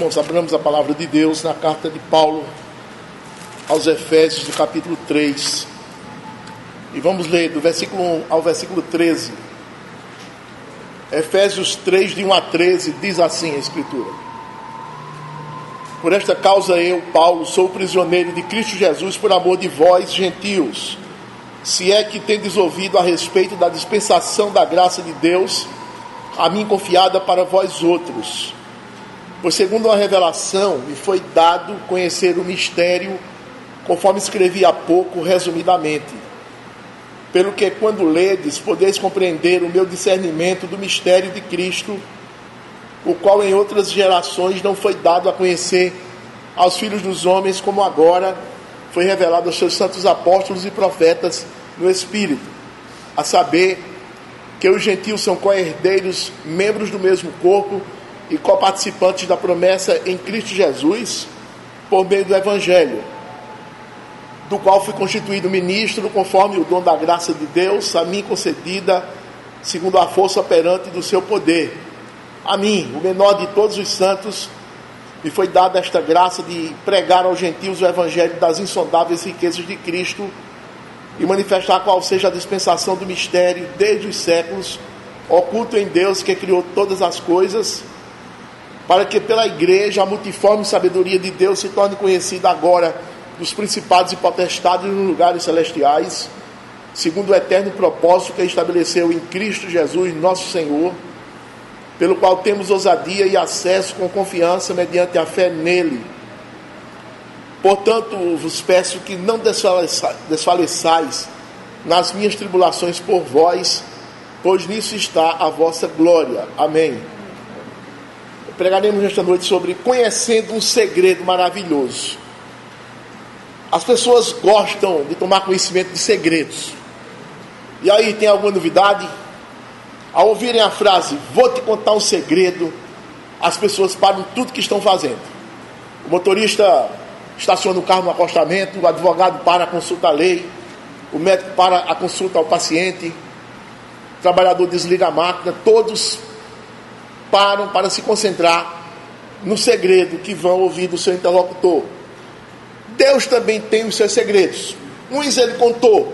Irmãos, abramos a palavra de Deus na carta de Paulo aos Efésios, do capítulo 3. E vamos ler do versículo 1 ao versículo 13. Efésios 3, de 1 a 13, diz assim a Escritura: Por esta causa eu, Paulo, sou prisioneiro de Cristo Jesus por amor de vós, gentios, se é que tendes ouvido a respeito da dispensação da graça de Deus, a mim confiada para vós outros. Pois segundo a revelação me foi dado conhecer o mistério, conforme escrevi há pouco, resumidamente. Pelo que quando ledes, podeis compreender o meu discernimento do mistério de Cristo, o qual em outras gerações não foi dado a conhecer aos filhos dos homens, como agora foi revelado aos seus santos apóstolos e profetas no Espírito, a saber, que os gentios são co-herdeiros, membros do mesmo corpo e coparticipantes da promessa em Cristo Jesus, por meio do Evangelho, do qual fui constituído ministro, conforme o dom da graça de Deus, a mim concedida, segundo a força operante do seu poder. A mim, o menor de todos os santos, me foi dada esta graça de pregar aos gentios o Evangelho das insondáveis riquezas de Cristo, e manifestar qual seja a dispensação do mistério desde os séculos, oculto em Deus que criou todas as coisas, para que pela igreja a multiforme sabedoria de Deus se torne conhecida agora dos principados e potestades nos lugares celestiais, segundo o eterno propósito que estabeleceu em Cristo Jesus, nosso Senhor, pelo qual temos ousadia e acesso com confiança mediante a fé nele. Portanto, vos peço que não desfaleçais nas minhas tribulações por vós, pois nisso está a vossa glória. Amém. Pregaremos esta noite sobre conhecendo um segredo maravilhoso. As pessoas gostam de tomar conhecimento de segredos. E aí, tem alguma novidade? Ao ouvirem a frase, vou te contar um segredo, as pessoas param tudo que estão fazendo. O motorista estaciona o carro no acostamento, o advogado para a consulta à lei, o médico para a consulta ao paciente, o trabalhador desliga a máquina, todos param para se concentrar no segredo que vão ouvir do seu interlocutor. Deus também tem os seus segredos. Uns ele contou,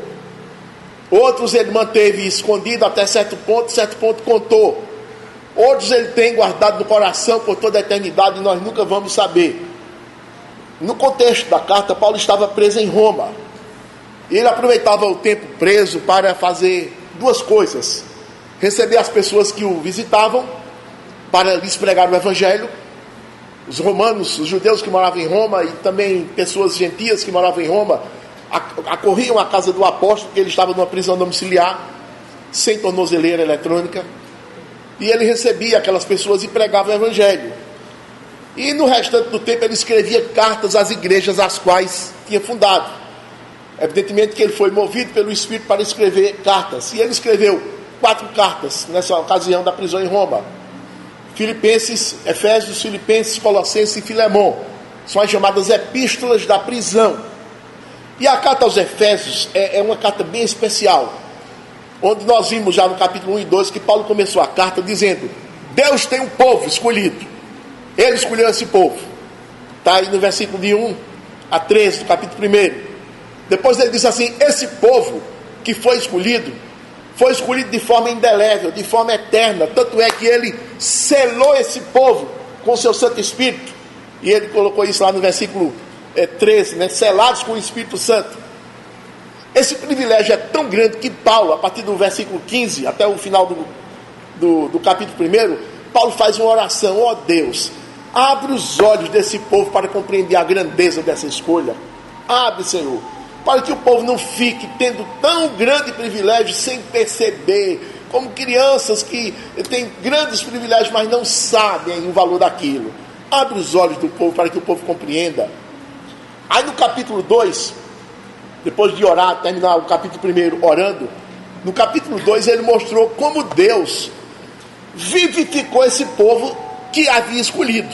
outros ele manteve escondido até certo ponto contou. Outros ele tem guardado no coração por toda a eternidade e nós nunca vamos saber. No contexto da carta, Paulo estava preso em Roma. E ele aproveitava o tempo preso para fazer duas coisas: receber as pessoas que o visitavam, para lhes pregar o Evangelho. Os romanos, os judeus que moravam em Roma e também pessoas gentias que moravam em Roma acorriam à casa do apóstolo, porque ele estava numa prisão domiciliar, sem tornozeleira eletrônica, e ele recebia aquelas pessoas e pregava o Evangelho. E no restante do tempo ele escrevia cartas às igrejas às quais tinha fundado. Evidentemente que ele foi movido pelo Espírito para escrever cartas, e ele escreveu 4 cartas nessa ocasião da prisão em Roma: Filipenses, Efésios, Filipenses, Colossenses e Filemon. São as chamadas epístolas da prisão. E a carta aos Efésios é uma carta bem especial, onde nós vimos já no capítulo 1 e 2 que Paulo começou a carta dizendo: Deus tem um povo escolhido, ele escolheu esse povo. Está aí no versículo de 1 a 13 do capítulo 1. Depois ele diz assim: esse povo que foi escolhido de forma indelével, de forma eterna. Tanto é que ele selou esse povo com o seu Santo Espírito. E ele colocou isso lá no versículo 13, né? Selados com o Espírito Santo. Esse privilégio é tão grande que Paulo, a partir do versículo 15 até o final do capítulo 1, Paulo faz uma oração: ó Deus, abre os olhos desse povo para compreender a grandeza dessa escolha. Abre, Senhor, para que o povo não fique tendo tão grande privilégio sem perceber, como crianças que têm grandes privilégios, mas não sabem o valor daquilo. Abre os olhos do povo para que o povo compreenda. Aí no capítulo 2, depois de orar, terminar o capítulo 1 orando, no capítulo 2 ele mostrou como Deus vivificou esse povo que havia escolhido.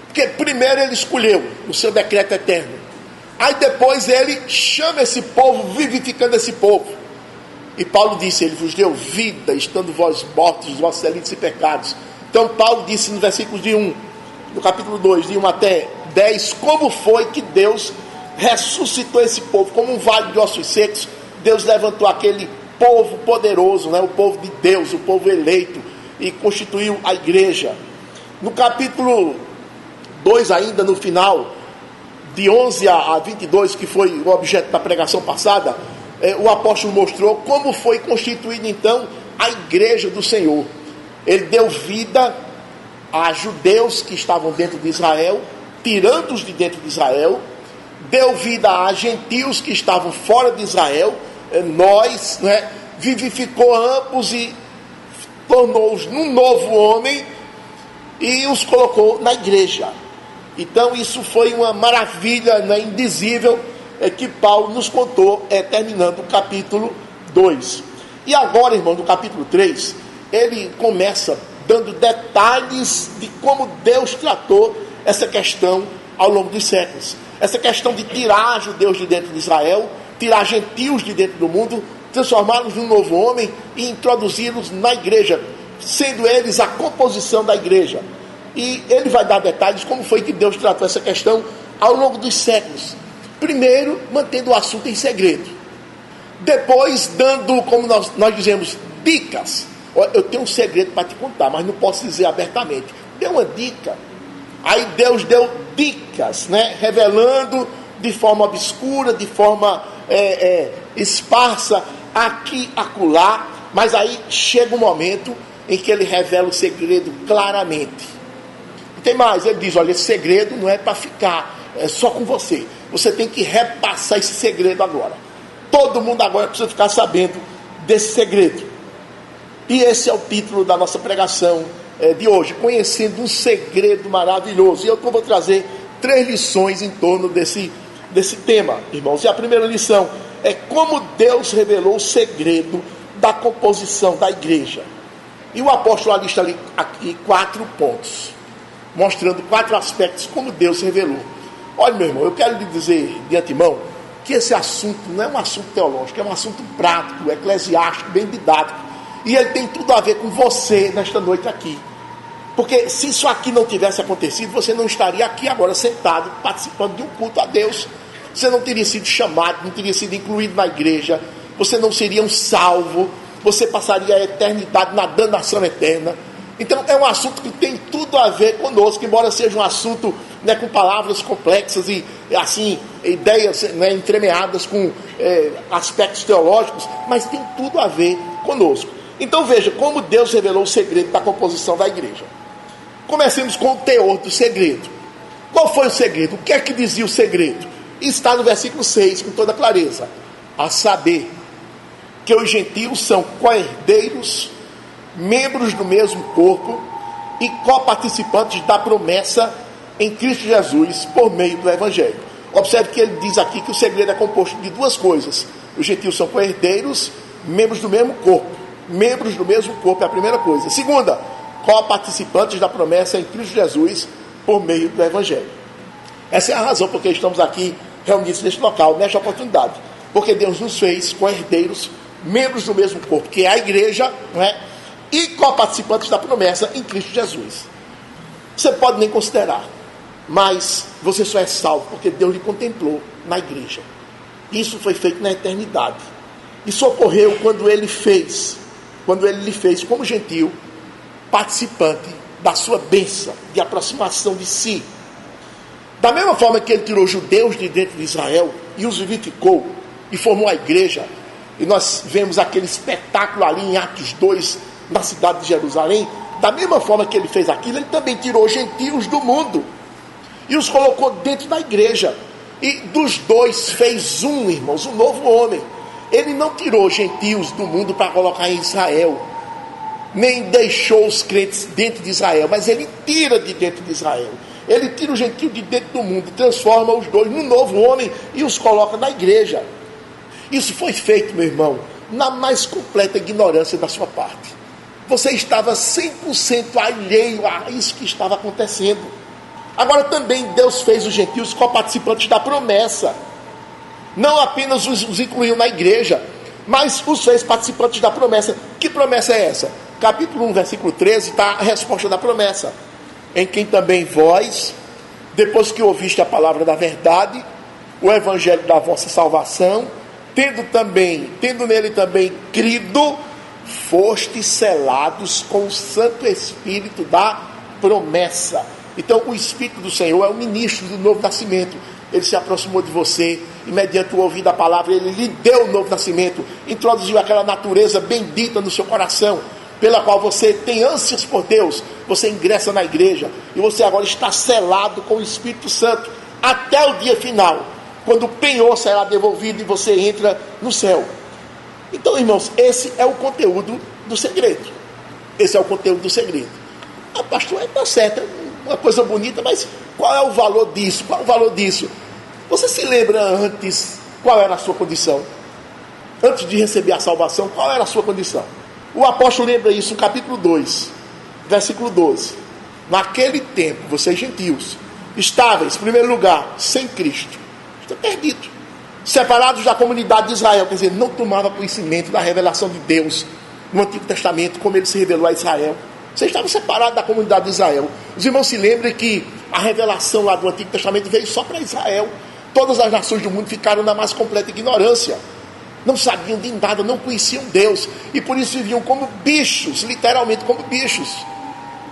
Porque primeiro ele escolheu no seu decreto eterno. Aí depois ele chama esse povo, vivificando esse povo. E Paulo disse: ele vos deu vida, estando vós mortos dos vossos delitos e pecados. Então Paulo disse no versículo de 1: no capítulo 2, de 1 até 10, como foi que Deus ressuscitou esse povo, como um vale de ossos secos. Deus levantou aquele povo poderoso, né? O povo de Deus, o povo eleito, e constituiu a igreja. No capítulo 2 ainda, no final, de 11 a 22, que foi o objeto da pregação passada, o apóstolo mostrou como foi constituída então a igreja do Senhor. Ele deu vida a judeus que estavam dentro de Israel, tirando-os de dentro de Israel, deu vida a gentios que estavam fora de Israel, nós, né, vivificou ambos e tornou-os num novo homem e os colocou na igreja. Então isso foi uma maravilha, né, indizível, que Paulo nos contou, terminando o capítulo 2. E agora, irmão, no capítulo 3, ele começa dando detalhes de como Deus tratou essa questão ao longo dos séculos. Essa questão de tirar judeus de dentro de Israel, tirar gentios de dentro do mundo, transformá-los num novo homem e introduzi-los na igreja, sendo eles a composição da igreja. E ele vai dar detalhes como foi que Deus tratou essa questão ao longo dos séculos. Primeiro, mantendo o assunto em segredo. Depois, dando, como nós dizemos, dicas. Eu tenho um segredo para te contar, mas não posso dizer abertamente. Deu uma dica. Aí Deus deu dicas, né? Revelando de forma obscura, de forma esparsa, aqui, acolá. Mas aí chega um momento em que ele revela o segredo claramente. E tem mais, ele diz, olha, esse segredo não é para ficar só com você. Você tem que repassar esse segredo agora. Todo mundo agora precisa ficar sabendo desse segredo. E esse é o título da nossa pregação de hoje, conhecendo um segredo maravilhoso. E eu vou trazer 3 lições em torno desse tema, irmãos. E a primeira lição é como Deus revelou o segredo da composição da igreja. E o apóstolo alista ali aqui 4 pontos, mostrando 4 aspectos como Deus revelou. Olha, meu irmão, eu quero lhe dizer de antemão que esse assunto não é um assunto teológico, é um assunto prático, eclesiástico, bem didático. E ele tem tudo a ver com você nesta noite aqui. Porque se isso aqui não tivesse acontecido, você não estaria aqui agora sentado, participando de um culto a Deus. Você não teria sido chamado, não teria sido incluído na igreja. Você não seria um salvo. Você passaria a eternidade na danação eterna. Então é um assunto que tem tudo a ver conosco, embora seja um assunto, né, com palavras complexas e assim, ideias, né, entremeadas com aspectos teológicos, mas tem tudo a ver conosco. Então veja como Deus revelou o segredo da composição da igreja. Comecemos com o teor do segredo. Qual foi o segredo? O que é que dizia o segredo? Está no versículo 6 com toda clareza. A saber, que os gentios são co-herdeiros, membros do mesmo corpo e coparticipantes da promessa em Cristo Jesus por meio do Evangelho. Observe que ele diz aqui que o segredo é composto de 2 coisas. Os gentios são co-herdeiros, membros do mesmo corpo. Membros do mesmo corpo é a primeira coisa. Segunda, coparticipantes da promessa em Cristo Jesus por meio do Evangelho. Essa é a razão por que estamos aqui reunidos neste local, nesta oportunidade. Porque Deus nos fez co-herdeiros, membros do mesmo corpo, que é a igreja, não é? E coparticipantes da promessa em Cristo Jesus. Você pode nem considerar, mas você só é salvo porque Deus lhe contemplou na igreja. Isso foi feito na eternidade. Isso ocorreu quando ele lhe fez como gentil participante da sua bênção de aproximação de si. Da mesma forma que ele tirou judeus de dentro de Israel e os vivificou e formou a igreja, e nós vemos aquele espetáculo ali em Atos 2, na cidade de Jerusalém, da mesma forma que ele fez aquilo, ele também tirou gentios do mundo e os colocou dentro da igreja. E dos 2 fez um, irmãos, um novo homem. Ele não tirou gentios do mundo para colocar em Israel, nem deixou os crentes dentro de Israel, mas ele tira de dentro de Israel. Ele tira o gentio de dentro do mundo, transforma os 2 num novo homem e os coloca na igreja. Isso foi feito, meu irmão, na mais completa ignorância da sua parte. Você estava 100% alheio a isso que estava acontecendo. Agora também Deus fez os gentios coparticipantes da promessa. Não apenas os incluiu na igreja, mas os fez participantes da promessa. Que promessa é essa? Capítulo 1, versículo 13, está a resposta da promessa. em quem também vós, depois que ouviste a palavra da verdade, o evangelho da vossa salvação, tendo nele também crido, fostes selados com o Santo Espírito da promessa. Então o Espírito do Senhor é o ministro do novo nascimento. Ele se aproximou de você e mediante o ouvir da palavra, ele lhe deu o novo nascimento, introduziu aquela natureza bendita no seu coração, pela qual você tem ânsias por Deus. Você ingressa na igreja e você agora está selado com o Espírito Santo até o dia final, quando o penhor será devolvido e você entra no céu. Então, irmãos, esse é o conteúdo do segredo. Esse é o conteúdo do segredo. Ah, pastor, está certo, uma coisa bonita, mas qual é o valor disso? Qual é o valor disso? Você se lembra antes qual era a sua condição? Antes de receber a salvação, qual era a sua condição? O apóstolo lembra isso no capítulo 2, versículo 12. Naquele tempo, vocês gentios, estáveis, em primeiro lugar, sem Cristo, está perdido, separados da comunidade de Israel, quer dizer, não tomava conhecimento da revelação de Deus no Antigo Testamento, como ele se revelou a Israel. Você estava separado da comunidade de Israel. Os irmãos se lembram que a revelação lá do Antigo Testamento veio só para Israel. Todas as nações do mundo ficaram na mais completa ignorância. Não sabiam de nada, não conheciam Deus. E por isso viviam como bichos, literalmente como bichos.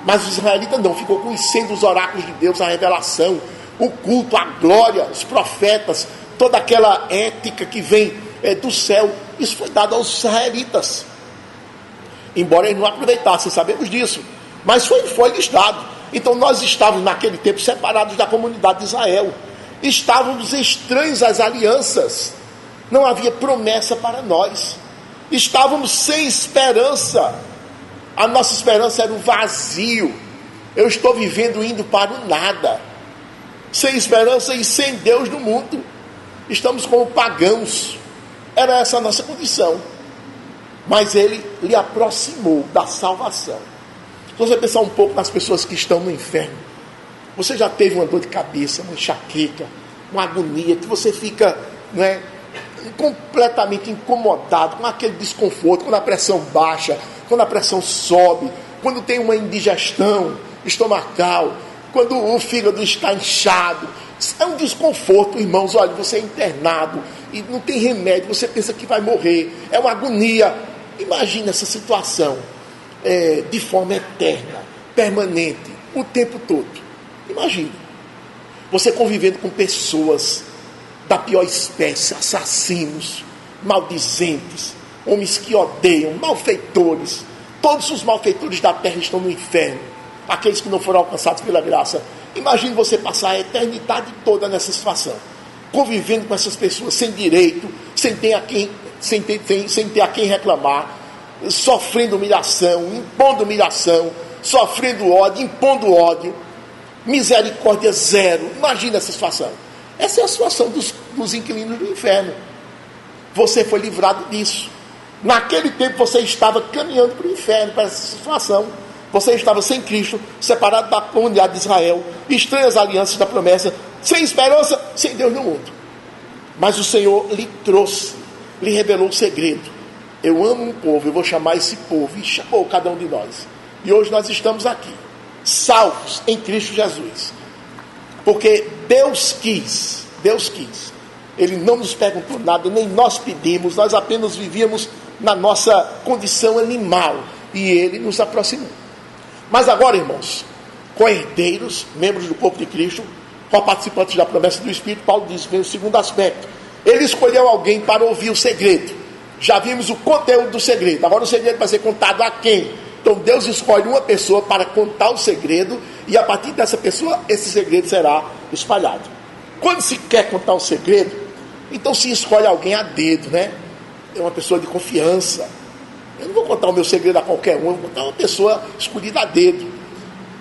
Mas os israelitas não, ficou conhecendo os oráculos de Deus, a revelação, o culto, a glória, os profetas, toda aquela ética que vem do céu. Isso foi dado aos israelitas. Embora eles não aproveitassem, sabemos disso. Mas foi lhes dado. Então nós estávamos naquele tempo separados da comunidade de Israel. Estávamos estranhos às alianças. Não havia promessa para nós. Estávamos sem esperança. A nossa esperança era o vazio. Eu estou vivendo indo para o nada. Sem esperança e sem Deus no mundo. Estamos como pagãos. Era essa a nossa condição. Mas ele lhe aproximou da salvação. Se você pensar um pouco nas pessoas que estão no inferno, você já teve uma dor de cabeça, uma enxaqueca, uma agonia, que você fica, não é, completamente incomodado com aquele desconforto, quando a pressão baixa, quando a pressão sobe, quando tem uma indigestão estomacal, quando o fígado está inchado. É um desconforto, irmãos. Olha, você é internado e não tem remédio, você pensa que vai morrer, é uma agonia. Imagina essa situação de forma eterna, permanente, o tempo todo. Imagina você convivendo com pessoas da pior espécie, assassinos, maldizentes, homens que odeiam, malfeitores. Todos os malfeitores da terra estão no inferno, aqueles que não foram alcançados pela graça. Imagine você passar a eternidade toda nessa situação, convivendo com essas pessoas sem direito, sem ter a quem reclamar, sofrendo humilhação, impondo humilhação, sofrendo ódio, impondo ódio, misericórdia zero. Imagina essa situação. Essa é a situação dos inquilinos do inferno. Você foi livrado disso. Naquele tempo você estava caminhando para o inferno, para essa situação. Você estava sem Cristo, separado da comunidade de Israel, estranho às alianças da promessa, sem esperança, sem Deus no mundo. Mas o Senhor lhe trouxe, lhe revelou o segredo. Eu amo um povo, eu vou chamar esse povo. E chamou cada um de nós. E hoje nós estamos aqui, salvos em Cristo Jesus. Porque Deus quis. Ele não nos perguntou nada, nem nós pedimos, nós apenas vivíamos na nossa condição animal. E Ele nos aproximou. Mas agora, irmãos, co-herdeiros, membros do corpo de Cristo, co-participantes da promessa do Espírito, Paulo diz, vem o segundo aspecto. Ele escolheu alguém para ouvir o segredo. Já vimos o conteúdo do segredo. Agora o segredo vai ser contado a quem? Então Deus escolhe uma pessoa para contar o segredo, e a partir dessa pessoa, esse segredo será espalhado. Quando se quer contar o segredo, então se escolhe alguém a dedo, né? É uma pessoa de confiança. Eu não vou contar o meu segredo a qualquer um, eu vou contar uma pessoa escolhida a dedo.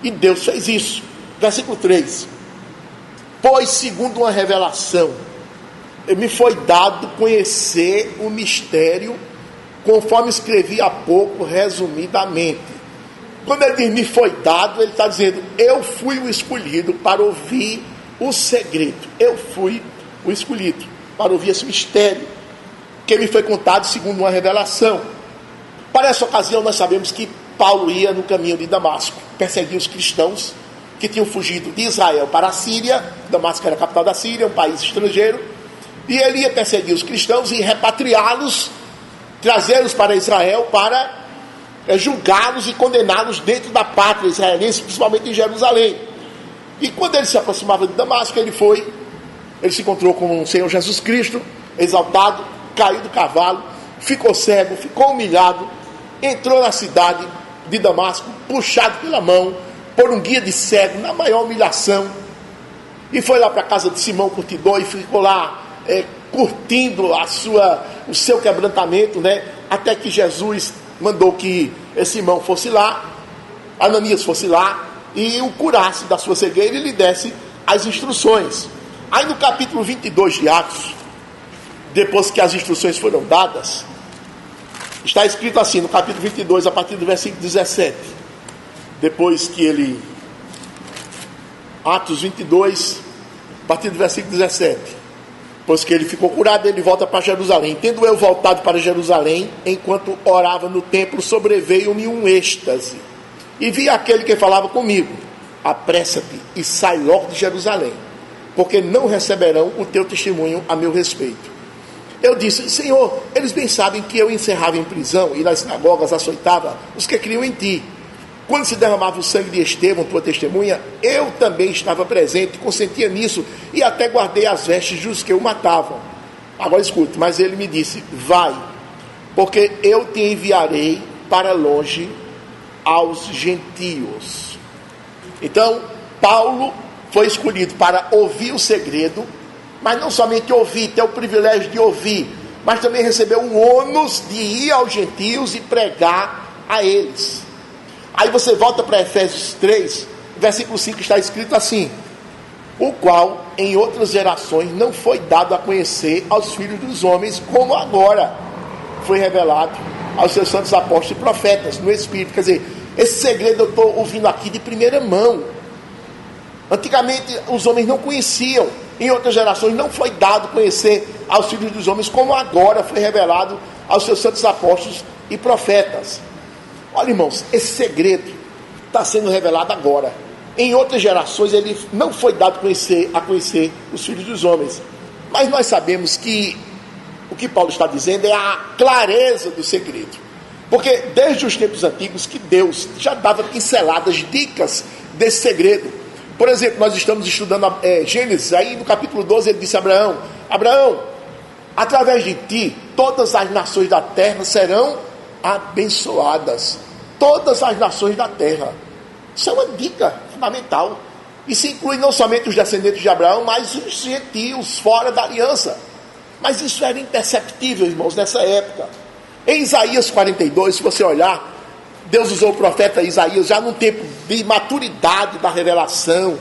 E Deus fez isso. Versículo 3. Pois, segundo uma revelação, me foi dado conhecer o mistério, conforme escrevi há pouco, resumidamente. Quando ele diz me foi dado, ele está dizendo, eu fui o escolhido para ouvir o segredo. Eu fui o escolhido para ouvir esse mistério, que me foi contado segundo uma revelação. Para essa ocasião nós sabemos que Paulo ia no caminho de Damasco, perseguia os cristãos, que tinham fugido de Israel para a Síria. Damasco era a capital da Síria, um país estrangeiro, e ele ia perseguir os cristãos e repatriá-los, trazê-los para Israel para julgá-los e condená-los dentro da pátria israelense, principalmente em Jerusalém. E quando ele se aproximava de Damasco, ele se encontrou com o Senhor Jesus Cristo, exaltado, caiu do cavalo, ficou cego, ficou humilhado, entrou na cidade de Damasco, puxado pela mão por um guia de cego, na maior humilhação, e foi lá para a casa de Simão Curtidor e ficou lá curtindo o seu quebrantamento, né? Até que Jesus mandou que Simão fosse lá, Ananias fosse lá e o curasse da sua cegueira e lhe desse as instruções. Aí no capítulo 22 de Atos, depois que as instruções foram dadas, está escrito assim, no capítulo 22, a partir do versículo 17, depois que ele, Atos 22, a partir do versículo 17, depois que ele ficou curado, ele volta para Jerusalém. Tendo eu voltado para Jerusalém, enquanto orava no templo, sobreveio-me um êxtase, e vi aquele que falava comigo: apressa-te e sai logo de Jerusalém, porque não receberão o teu testemunho a meu respeito. Eu disse: Senhor, eles bem sabem que eu encerrava em prisão e nas sinagogas açoitava os que criam em ti. Quando se derramava o sangue de Estevão, tua testemunha, eu também estava presente, consentia nisso e até guardei as vestes dos que o matavam. Agora escute, mas ele me disse: vai, porque eu te enviarei para longe aos gentios. Então, Paulo foi escolhido para ouvir o segredo, mas não somente ouvir, ter o privilégio de ouvir, mas também receber um ônus de ir aos gentios e pregar a eles. Aí você volta para Efésios 3, versículo 5, está escrito assim: o qual em outras gerações não foi dado a conhecer aos filhos dos homens, como agora foi revelado aos seus santos apóstolos e profetas no Espírito. Quer dizer, esse segredo eu estou ouvindo aqui de primeira mão. Antigamente os homens não conheciam, em outras gerações não foi dado conhecer aos filhos dos homens, como agora foi revelado aos seus santos apóstolos e profetas. Olha, irmãos, esse segredo está sendo revelado agora. Em outras gerações ele não foi dado a conhecer os filhos dos homens. Mas nós sabemos que o que Paulo está dizendo é a clareza do segredo. Porque desde os tempos antigos que Deus já dava pinceladas, dicas desse segredo. Por exemplo, nós estamos estudando Gênesis, aí no capítulo 12 ele disse a Abraão: Abraão, através de ti todas as nações da terra serão abençoadas. Todas as nações da terra. Isso é uma dica fundamental. Isso inclui não somente os descendentes de Abraão, mas os gentios fora da aliança. Mas isso era imperceptível, irmãos, nessa época. Em Isaías 42, se você olhar, Deus usou o profeta Isaías já num tempo de maturidade da revelação,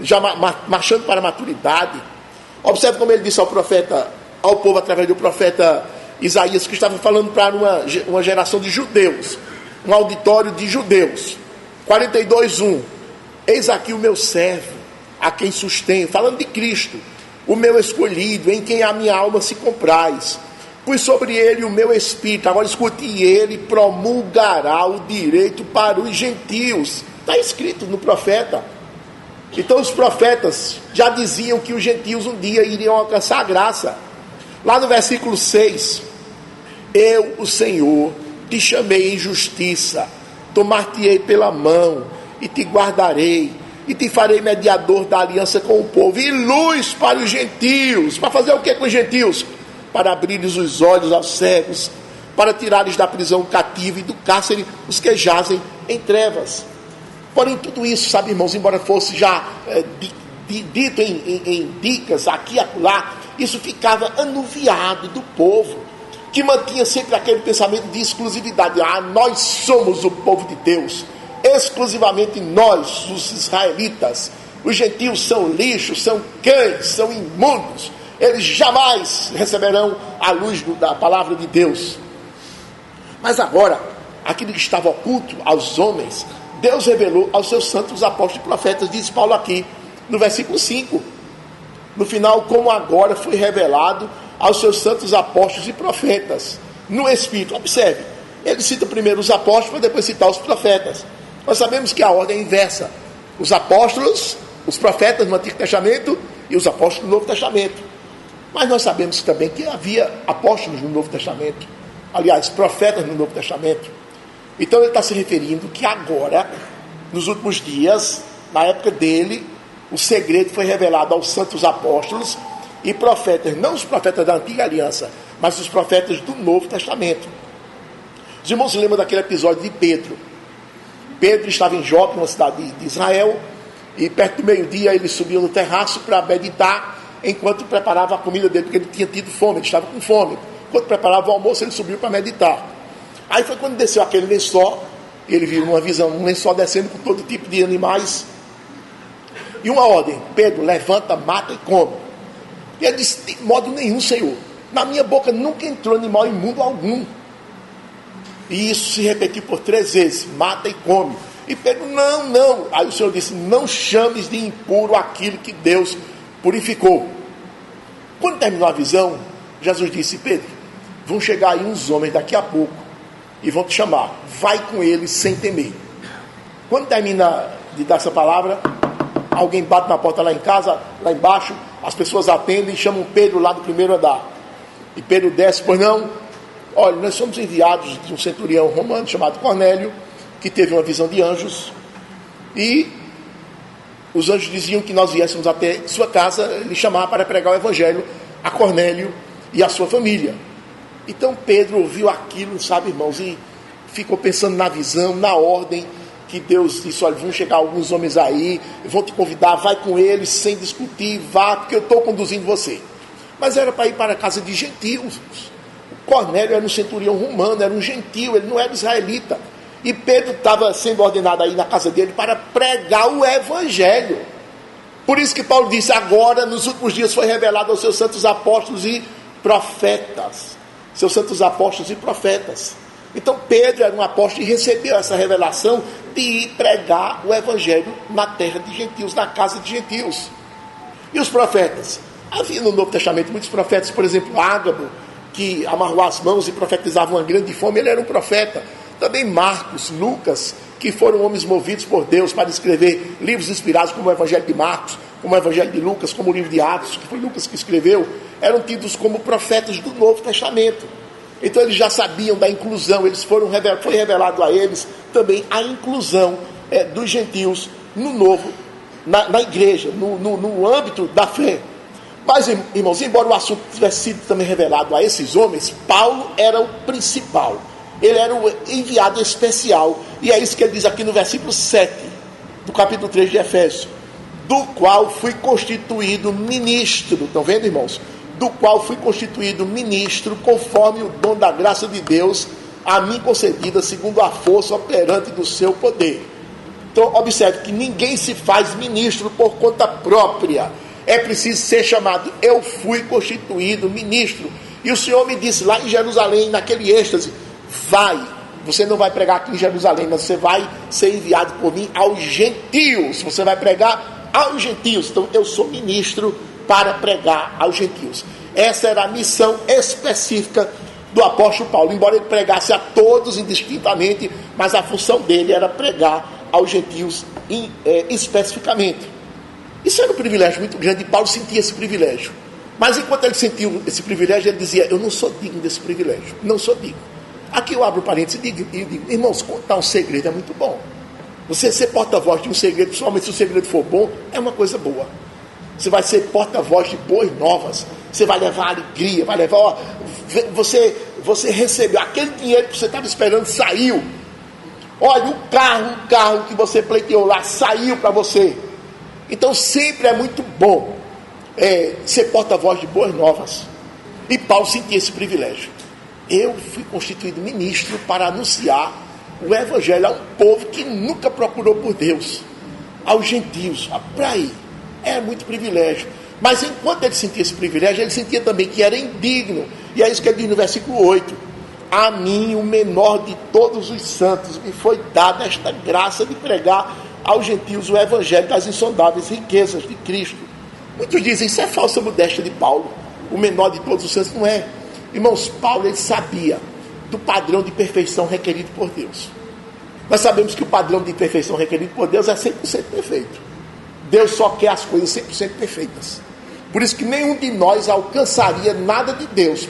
já marchando para a maturidade. Observe como ele disse ao povo através do profeta Isaías, que estava falando para uma geração de judeus, um auditório de judeus. 42:1: eis aqui o meu servo, a quem sustenho, falando de Cristo, o meu escolhido, em quem a minha alma se compraz. Pus sobre ele o meu espírito. Agora escute: e ele promulgará o direito para os gentios. Está escrito no profeta. Então os profetas já diziam que os gentios um dia iriam alcançar a graça. Lá no versículo 6: eu, o Senhor, te chamei em justiça, tomar-te-ei pela mão, e te guardarei, e te farei mediador da aliança com o povo, e luz para os gentios. Para fazer o que com os gentios? Para abrir-lhes os olhos aos cegos, para tirar-lhes da prisão o cativo e do cárcere os que jazem em trevas. Porém, tudo isso, sabe, irmãos, embora fosse já dito em dicas aqui e acolá, isso ficava anuviado do povo, que mantinha sempre aquele pensamento de exclusividade. Nós somos o povo de Deus, exclusivamente nós, os israelitas. Os gentios são lixo, são cães, são imundos. Eles jamais receberão a luz da palavra de Deus. Mas agora, aquilo que estava oculto aos homens, Deus revelou aos seus santos apóstolos e profetas, diz Paulo aqui, no versículo 5. No final, como agora foi revelado aos seus santos apóstolos e profetas, no Espírito. Observe, ele cita primeiro os apóstolos, para depois citar os profetas. Nós sabemos que a ordem é inversa. Os apóstolos, os profetas no Antigo Testamento e os apóstolos no Novo Testamento. Mas nós sabemos também que havia apóstolos no Novo Testamento. Aliás, profetas no Novo Testamento. Então ele está se referindo que agora, nos últimos dias, na época dele, o segredo foi revelado aos santos apóstolos e profetas, não os profetas da Antiga Aliança, mas os profetas do Novo Testamento. Os irmãos se lembram daquele episódio de Pedro. Pedro estava em Jope, uma cidade de Israel, e perto do meio-dia ele subiu no terraço para meditar, enquanto preparava a comida dele, porque ele tinha tido fome, ele estava com fome. Enquanto preparava o almoço, ele subiu para meditar. Aí foi quando desceu aquele lençol, ele viu numa visão, um lençol descendo com todo tipo de animais, e uma ordem: Pedro, levanta, mata e come. E ele disse: de modo nenhum, Senhor, na minha boca nunca entrou animal imundo algum. E isso se repetiu por 3 vezes: mata e come. E Pedro: não, não. Aí o Senhor disse: não chames de impuro aquilo que Deus purificou. Quando terminou a visão, Jesus disse: Pedro, vão chegar aí uns homens daqui a pouco e vão te chamar, vai com eles sem temer. Quando termina de dar essa palavra, alguém bate na porta lá em casa, lá embaixo, as pessoas atendem e chamam Pedro lá do primeiro andar. E Pedro desce: pois não? Olha, nós somos enviados de um centurião romano chamado Cornélio, que teve uma visão de anjos, e os anjos diziam que nós viéssemos até sua casa lhe chamar para pregar o evangelho a Cornélio e a sua família. Então Pedro ouviu aquilo, sabe, irmãos, e ficou pensando na visão, na ordem que Deus disse: olha, vão chegar alguns homens aí, vão te convidar, vai com eles sem discutir, vá, porque eu estou conduzindo você. Mas era para ir para a casa de gentios. Cornélio era um centurião romano, era um gentio, ele não era israelita. E Pedro estava sendo ordenado aí na casa dele para pregar o evangelho. Por isso que Paulo disse: agora, nos últimos dias, foi revelado aos seus santos apóstolos e profetas. Seus santos apóstolos e profetas. Então Pedro era um apóstolo e recebeu essa revelação de ir pregar o evangelho na terra de gentios, na casa de gentios. E os profetas? Havia no Novo Testamento muitos profetas, por exemplo, Ágabo, que amarrou as mãos e profetizava uma grande fome, ele era um profeta. Também Marcos, Lucas, que foram homens movidos por Deus para escrever livros inspirados, como o Evangelho de Marcos, como o Evangelho de Lucas, como o livro de Atos, que foi Lucas que escreveu, eram tidos como profetas do Novo Testamento. Então eles já sabiam da inclusão, foi revelado a eles também a inclusão dos gentios no novo, na igreja, no âmbito da fé. Mas, irmãos, embora o assunto tivesse sido também revelado a esses homens, Paulo era o principal. Ele era o enviado especial. E é isso que ele diz aqui no versículo 7 do capítulo 3 de Efésios: do qual fui constituído ministro. Estão vendo, irmãos? Do qual fui constituído ministro, conforme o dom da graça de Deus a mim concedida, segundo a força operante do seu poder. Então, observe que ninguém se faz ministro por conta própria. É preciso ser chamado. Eu fui constituído ministro. E o Senhor me disse lá em Jerusalém, naquele êxtase: vai, você não vai pregar aqui em Jerusalém, mas você vai ser enviado por mim aos gentios. Você vai pregar aos gentios. Então eu sou ministro para pregar aos gentios. Essa era a missão específica do apóstolo Paulo. Embora ele pregasse a todos indistintamente, mas a função dele era pregar aos gentios especificamente. Isso era um privilégio muito grande, e Paulo sentia esse privilégio. Mas enquanto ele sentiu esse privilégio, ele dizia: eu não sou digno desse privilégio, não sou digno. Aqui eu abro parênteses e digo: irmãos, contar um segredo é muito bom. Você ser porta-voz de um segredo, principalmente se o segredo for bom, é uma coisa boa. Você vai ser porta-voz de boas novas, você vai levar alegria, vai levar, você recebeu aquele dinheiro que você estava esperando, saiu. Olha, o carro que você pleiteou lá, saiu para você. Então sempre é muito bom ser porta-voz de boas novas. E Paulo sentia esse privilégio. Eu fui constituído ministro para anunciar o evangelho a um povo que nunca procurou por Deus, aos gentios. Para aí, é muito privilégio. Mas enquanto ele sentia esse privilégio, ele sentia também que era indigno. E é isso que ele diz no versículo 8: a mim, o menor de todos os santos, me foi dada esta graça de pregar aos gentios o evangelho das insondáveis riquezas de Cristo. Muitos dizem: isso é falsa modéstia de Paulo, o menor de todos os santos. Não é. Irmãos, Paulo, ele sabia do padrão de perfeição requerido por Deus. Nós sabemos que o padrão de perfeição requerido por Deus é 100% perfeito. Deus só quer as coisas 100% perfeitas. Por isso que nenhum de nós alcançaria nada de Deus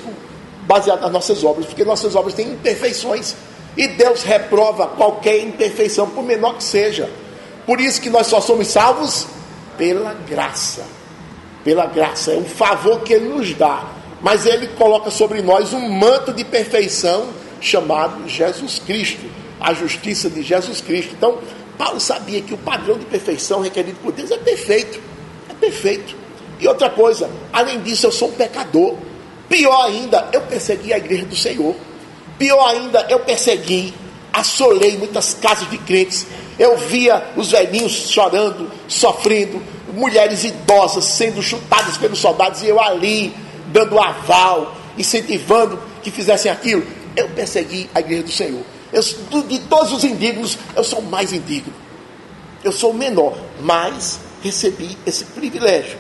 baseado nas nossas obras, porque nossas obras têm imperfeições e Deus reprova qualquer imperfeição, por menor que seja. Por isso que nós só somos salvos pela graça. Pela graça, é um favor que Ele nos dá, mas Ele coloca sobre nós um manto de perfeição chamado Jesus Cristo, a justiça de Jesus Cristo. Então Paulo sabia que o padrão de perfeição requerido por Deus é perfeito. É perfeito. E outra coisa, além disso, eu sou um pecador. Pior ainda, eu persegui a igreja do Senhor. Pior ainda, eu persegui, assolei muitas casas de crentes. Eu via os velhinhos chorando, sofrendo, mulheres idosas sendo chutadas pelos soldados, e eu ali, dando aval, incentivando que fizessem aquilo. Eu persegui a igreja do Senhor. De todos os indignos, eu sou o mais indigno. Eu sou o menor, mas recebi esse privilégio.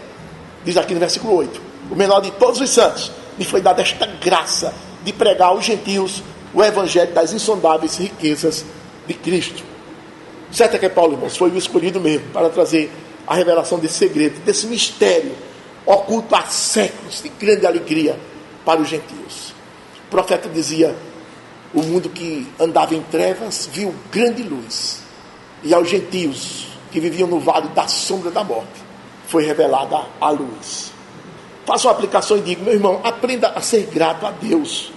Diz aqui no versículo 8: o menor de todos os santos, me foi dada esta graça de pregar aos gentios o evangelho das insondáveis riquezas de Cristo. Certo é que Paulo, irmãos, foi o escolhido mesmo para trazer a revelação desse segredo, desse mistério oculto há séculos, de grande alegria para os gentios. O profeta dizia: o mundo que andava em trevas viu grande luz, e aos gentios que viviam no vale da sombra da morte foi revelada a luz. Faça uma aplicação e diga: meu irmão, aprenda a ser grato a Deus.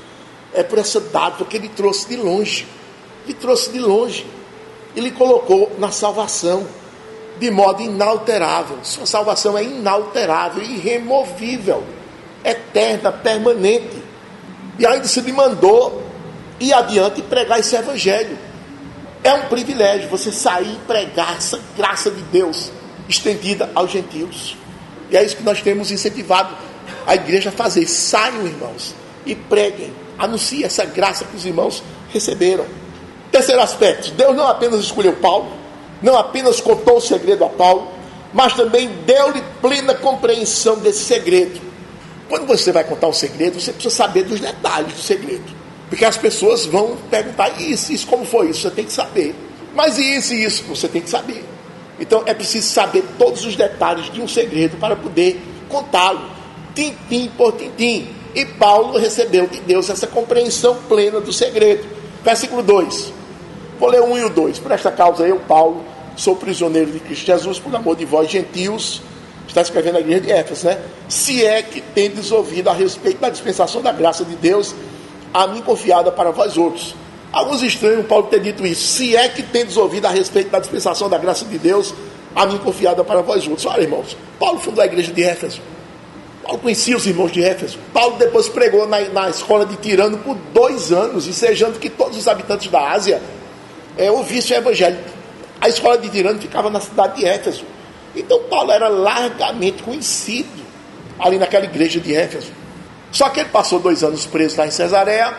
É por essa dádiva que Ele trouxe de longe. Ele trouxe de longe. Ele colocou na salvação de modo inalterável. Sua salvação é inalterável, irremovível, eterna, permanente. E ainda se lhe mandou ir adiante e pregar esse evangelho. É um privilégio você sair e pregar essa graça de Deus estendida aos gentios. E é isso que nós temos incentivado a igreja a fazer. Saiam, irmãos, e preguem. Anunciem essa graça que os irmãos receberam. Terceiro aspecto: Deus não apenas escolheu Paulo, não apenas contou o segredo a Paulo, mas também deu-lhe plena compreensão desse segredo. Quando você vai contar um segredo, você precisa saber dos detalhes do segredo, porque as pessoas vão perguntar: isso, como foi isso? Você tem que saber. Mas isso, você tem que saber. Então é preciso saber todos os detalhes de um segredo para poder contá-lo, tintim por tintim. E Paulo recebeu de Deus essa compreensão plena do segredo. Versículo 2. Vou ler o 1 e o 2. Por esta causa eu, Paulo, sou prisioneiro de Cristo Jesus, por amor de vós, gentios. Está escrevendo a igreja de Éfeso, né? Se é que tendes ouvido a respeito da dispensação da graça de Deus, a mim confiada para vós outros. Alguns estranham Paulo ter dito isso. Se é que tendes ouvido a respeito da dispensação da graça de Deus, a mim confiada para vós outros. Olha, irmãos, Paulo fundou a igreja de Éfeso. Paulo conhecia os irmãos de Éfeso. Paulo depois pregou na escola de Tirano por 2 anos, ensejando que todos os habitantes da Ásia ouvissem o evangelho. A escola de Tirano ficava na cidade de Éfeso. Então Paulo era largamente conhecido ali naquela igreja de Éfeso. Só que ele passou 2 anos preso lá em Cesareia.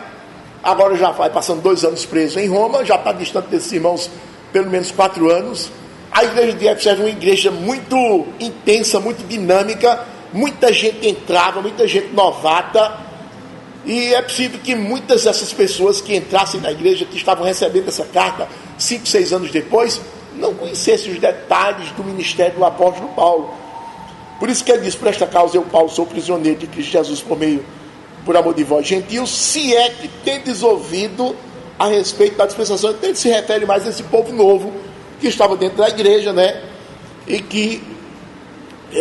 Agora já vai passando 2 anos preso em Roma. Já está distante desses irmãos pelo menos 4 anos. A igreja de Éfeso era uma igreja muito intensa, muito dinâmica. Muita gente entrava, muita gente novata. E é possível que muitas dessas pessoas que entrassem na igreja, que estavam recebendo essa carta 5, 6 anos depois, não conhecessem os detalhes do ministério do apóstolo Paulo. Por isso que ele diz: por esta causa eu, Paulo, sou prisioneiro de Cristo Jesus por amor de vós, gentios, se é que tendes ouvido a respeito da dispensação. Então ele se refere mais a esse povo novo que estava dentro da igreja, né? E que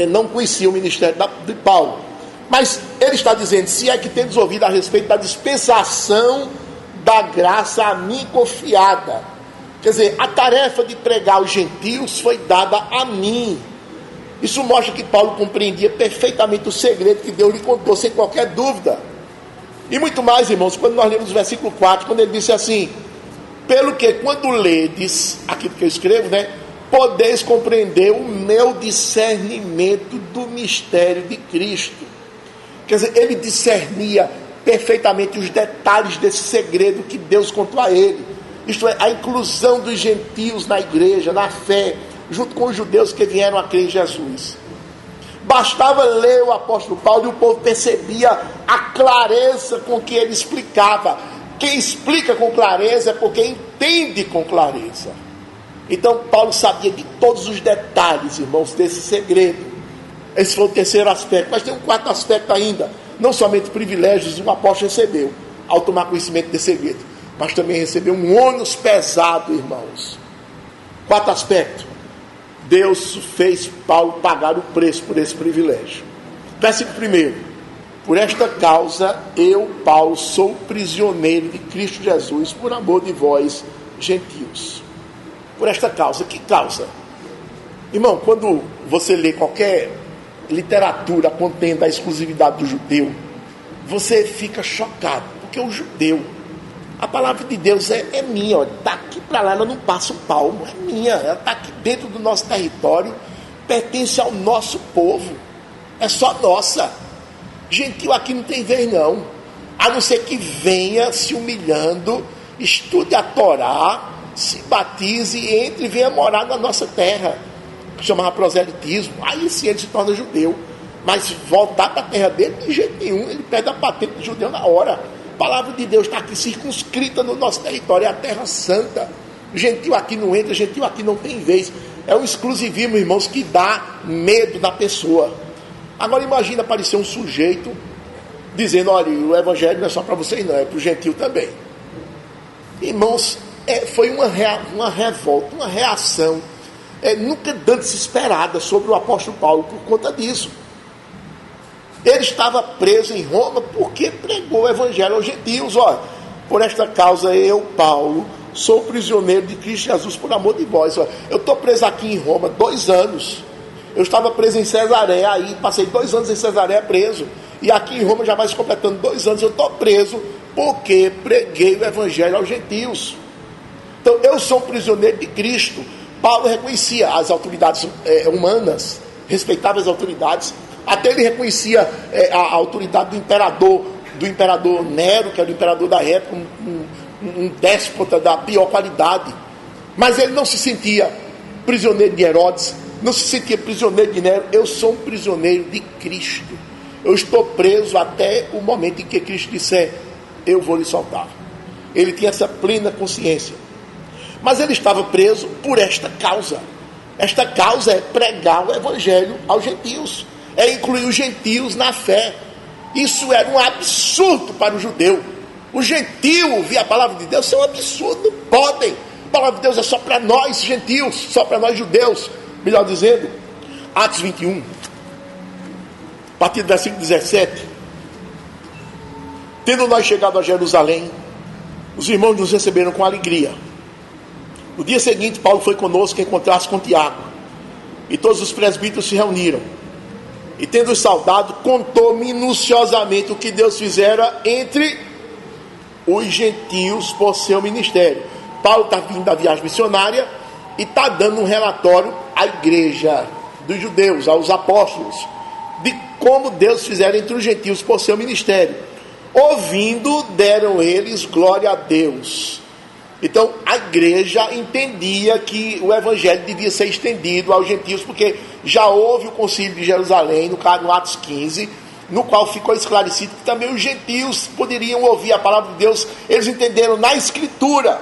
não conhecia o ministério de Paulo. Mas ele está dizendo: se é que tendes ouvido a respeito da dispensação da graça a mim confiada. Quer dizer, a tarefa de pregar aos gentios foi dada a mim. Isso mostra que Paulo compreendia perfeitamente o segredo que Deus lhe contou, sem qualquer dúvida. E muito mais, irmãos, quando nós lemos o versículo 4, quando ele disse assim: pelo que quando ledes aquilo que eu escrevo, né, podeis compreender o meu discernimento do mistério de Cristo. Quer dizer, ele discernia perfeitamente os detalhes desse segredo que Deus contou a ele. Isto é, a inclusão dos gentios na igreja, na fé, junto com os judeus que vieram a crer em Jesus. Bastava ler o apóstolo Paulo e o povo percebia a clareza com que ele explicava Quem explica com clareza é porque entende com clareza. Então Paulo sabia de todos os detalhes, irmãos, desse segredo. Esse foi o terceiro aspecto, mas tem um quarto aspecto ainda. Não somente privilégios o apóstolo recebeu ao tomar conhecimento desse segredo, mas também recebeu um ônus pesado, irmãos. Quarto aspecto: Deus fez Paulo pagar o preço por esse privilégio. Versículo 1: por esta causa eu, Paulo, sou prisioneiro de Cristo Jesus, por amor de vós, gentios. Por esta causa. Que causa? Irmão, quando você lê qualquer literatura contendo a exclusividade do judeu, você fica chocado, porque o judeu, a palavra de Deus é minha, daqui para lá ela não passa um palmo, é minha, ela está aqui dentro do nosso território, pertence ao nosso povo, é só nossa. Gentil aqui não tem vez não, a não ser que venha se humilhando, estude a Torá, se batize e entre e venha morar na nossa terra, que chamava proselitismo. Aí sim ele se torna judeu, mas voltar para a terra dele de jeito nenhum, ele perde a patente de judeu na hora. A palavra de Deus está aqui circunscrita no nosso território, é a terra santa. Gentil aqui não entra, gentil aqui não tem vez. É um exclusivismo, irmãos, que dá medo na pessoa. Agora imagina aparecer um sujeito dizendo: olha, o evangelho não é só para vocês não, é para o gentil também. Irmãos, foi uma revolta, uma reação nunca antes esperada sobre o apóstolo Paulo por conta disso. Ele estava preso em Roma porque pregou o evangelho aos gentios. Olha, por esta causa eu, Paulo, sou prisioneiro de Cristo Jesus por amor de vós. Olha, eu estou preso aqui em Roma 2 anos. Eu estava preso em Cesareia, aí passei 2 anos em Cesareia preso. E aqui em Roma já vai se completando 2 anos. Eu estou preso porque preguei o evangelho aos gentios. Então eu sou um prisioneiro de Cristo. Paulo reconhecia as autoridades humanas, respeitava as autoridades. Até ele reconhecia a autoridade do imperador Nero, que era o imperador da época, um déspota da pior qualidade. Mas ele não se sentia prisioneiro de Herodes, não se sentia prisioneiro de Nero. Eu sou um prisioneiro de Cristo. Eu estou preso até o momento em que Cristo disser: eu vou lhe soltar. Ele tinha essa plena consciência. Mas ele estava preso por esta causa. Esta causa é pregar o evangelho aos gentios, é incluir os gentios na fé. Isso era um absurdo para o judeu. O gentio ouvir a palavra de Deus é um absurdo, não podem. A palavra de Deus é só para nós gentios, só para nós judeus. Melhor dizendo, Atos 21, a partir do versículo 17: tendo nós chegado a Jerusalém, os irmãos nos receberam com alegria. No dia seguinte, Paulo foi conosco encontrar-se com Tiago, e todos os presbíteros se reuniram. E tendo-os saudado, contou minuciosamente o que Deus fizera entre os gentios por seu ministério. Paulo está vindo da viagem missionária e está dando um relatório à igreja dos judeus, aos apóstolos, de como Deus fizera entre os gentios por seu ministério. Ouvindo, deram eles glória a Deus. Então a igreja entendia que o evangelho devia ser estendido aos gentios, porque já houve o concílio de Jerusalém, no Atos 15, no qual ficou esclarecido que também os gentios poderiam ouvir a palavra de Deus. Eles entenderam na escritura.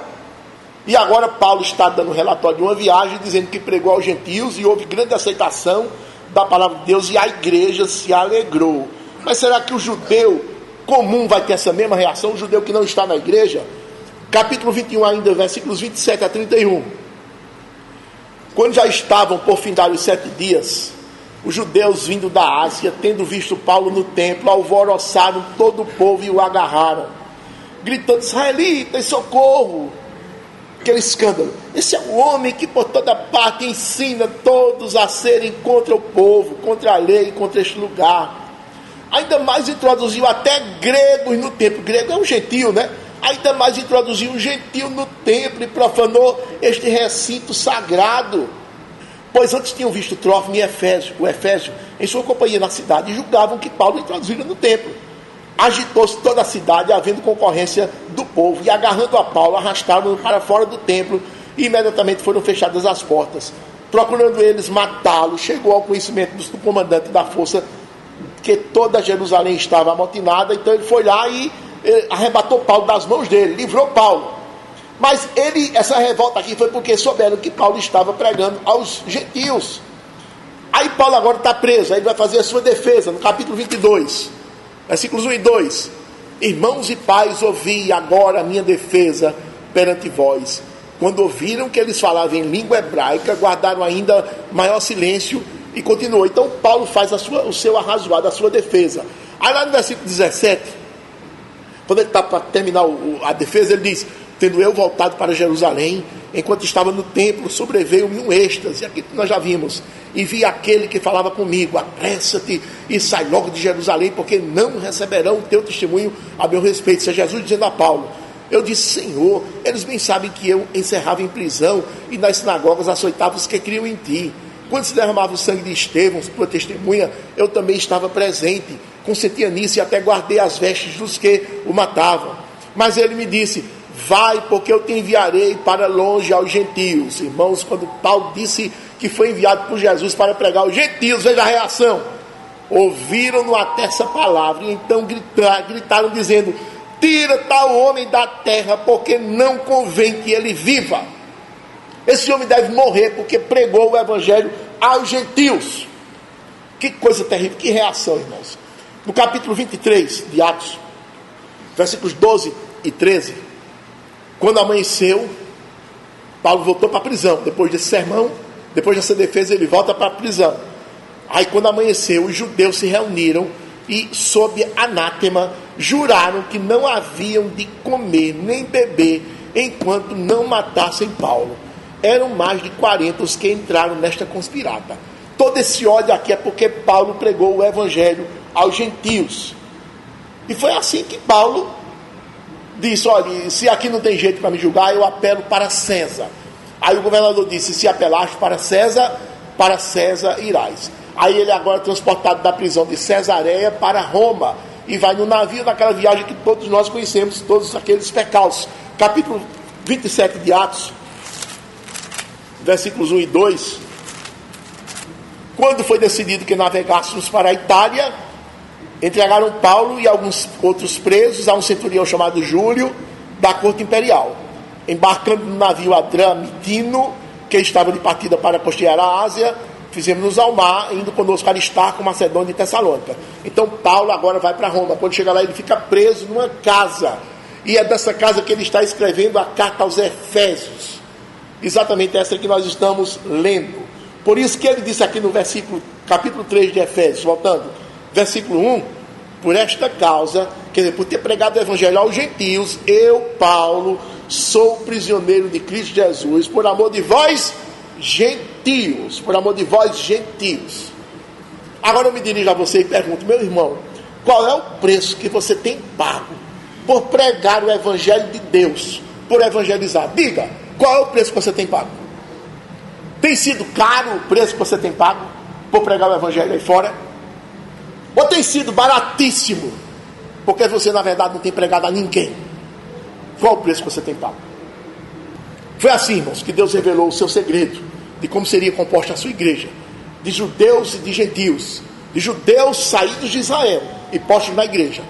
E agora Paulo está dando um relatório de uma viagem, dizendo que pregou aos gentios e houve grande aceitação da palavra de Deus, e a igreja se alegrou. Mas será que o judeu comum vai ter essa mesma reação? O judeu que não está na igreja? Capítulo 21 ainda, versículos 27 a 31. Quando já estavam por findar os 7 dias, os judeus vindo da Ásia, tendo visto Paulo no templo, alvoroçaram todo o povo e o agarraram, gritando: israelitas, socorro! Aquele escândalo. Esse é o homem que por toda parte ensina todos a serem contra o povo, contra a lei, contra este lugar. Ainda mais introduziu até gregos no templo. Grego é um gentio, né? Ainda mais introduziu um gentio no templo e profanou este recinto sagrado. Pois antes tinham visto Trófimo e o Efésio em sua companhia na cidade e julgavam que Paulo introduziram no templo. Agitou-se toda a cidade, havendo concorrência do povo, e agarrando a Paulo, arrastaram-no para fora do templo, e imediatamente foram fechadas as portas. Procurando eles matá-lo, chegou ao conhecimento do comandante da força que toda Jerusalém estava amotinada. Então ele foi lá e ele arrebatou Paulo das mãos dele, livrou Paulo. Mas essa revolta aqui foi porque souberam que Paulo estava pregando aos gentios. Aí Paulo agora está preso, aí ele vai fazer a sua defesa, no capítulo 22, versículos 1 e 2. Irmãos e pais, ouvi agora a minha defesa perante vós. Quando ouviram que eles falavam em língua hebraica, guardaram ainda maior silêncio e continuou. Então Paulo faz o seu arrazoado, a sua defesa. Aí lá no versículo 17, quando ele está para terminar a defesa, ele diz: tendo eu voltado para Jerusalém, enquanto estava no templo, sobreveio-me um êxtase, aqui nós já vimos, e vi aquele que falava comigo: apressa-te e sai logo de Jerusalém, porque não receberão o teu testemunho a meu respeito. Isso é Jesus dizendo a Paulo. Eu disse: Senhor, eles bem sabem que eu encerrava em prisão e nas sinagogas açoitava os que criam em ti. Quando se derramava o sangue de Estevão, tua testemunha, eu também estava presente, consentia nisso e até guardei as vestes dos que o matavam. Mas ele me disse: vai, porque eu te enviarei para longe aos gentios. Irmãos, quando Paulo disse que foi enviado por Jesus para pregar aos gentios, veja a reação. Ouviram-no até essa palavra e então gritaram dizendo: tira tal homem da terra, porque não convém que ele viva. Esse homem deve morrer porque pregou o evangelho aos gentios. Que coisa terrível, que reação, irmãos. No capítulo 23 de Atos, versículos 12 e 13, quando amanheceu, Paulo voltou para a prisão. Depois desse sermão, depois dessa defesa, ele volta para a prisão. Aí quando amanheceu, os judeus se reuniram e, sob anátema, juraram que não haviam de comer nem beber enquanto não matassem Paulo. Eram mais de 40 os que entraram nesta conspirata. Todo esse ódio aqui é porque Paulo pregou o evangelho aos gentios. E foi assim que Paulo disse: olha, se aqui não tem jeito para me julgar, eu apelo para César. Aí o governador disse: se apelaste para César irás. Aí ele agora é transportado da prisão de Cesareia para Roma e vai no navio naquela viagem que todos nós conhecemos, todos aqueles percalços. Capítulo 27 de Atos, versículos 1 e 2. Quando foi decidido que navegássemos para a Itália, entregaram Paulo e alguns outros presos a um centurião chamado Júlio, da corte imperial. Embarcando no navio Adramitino, que estava de partida para costear a Ásia, fizemos-nos ao mar, indo conosco Aristarco, Macedônia e Tessalônica. Então Paulo agora vai para Roma. Quando chega lá, ele fica preso numa casa. E é dessa casa que ele está escrevendo a carta aos Efésios. Exatamente essa que nós estamos lendo. Por isso que ele disse aqui no capítulo 3 de Efésios, voltando, versículo 1, por esta causa, quer dizer, por ter pregado o evangelho aos gentios, eu, Paulo, sou prisioneiro de Cristo Jesus, por amor de vós, gentios. Por amor de vós, gentios. Agora eu me dirijo a você e pergunto: meu irmão, qual é o preço que você tem pago por pregar o evangelho de Deus, por evangelizar? Diga, qual é o preço que você tem pago? Tem sido caro o preço que você tem pago por pregar o evangelho aí fora? Ou tem sido baratíssimo, porque você na verdade não tem pregado a ninguém? Qual o preço que você tem pago? Foi assim, irmãos, que Deus revelou o seu segredo de como seria composta a sua igreja, de judeus e de gentios, de judeus saídos de Israel e postos na igreja,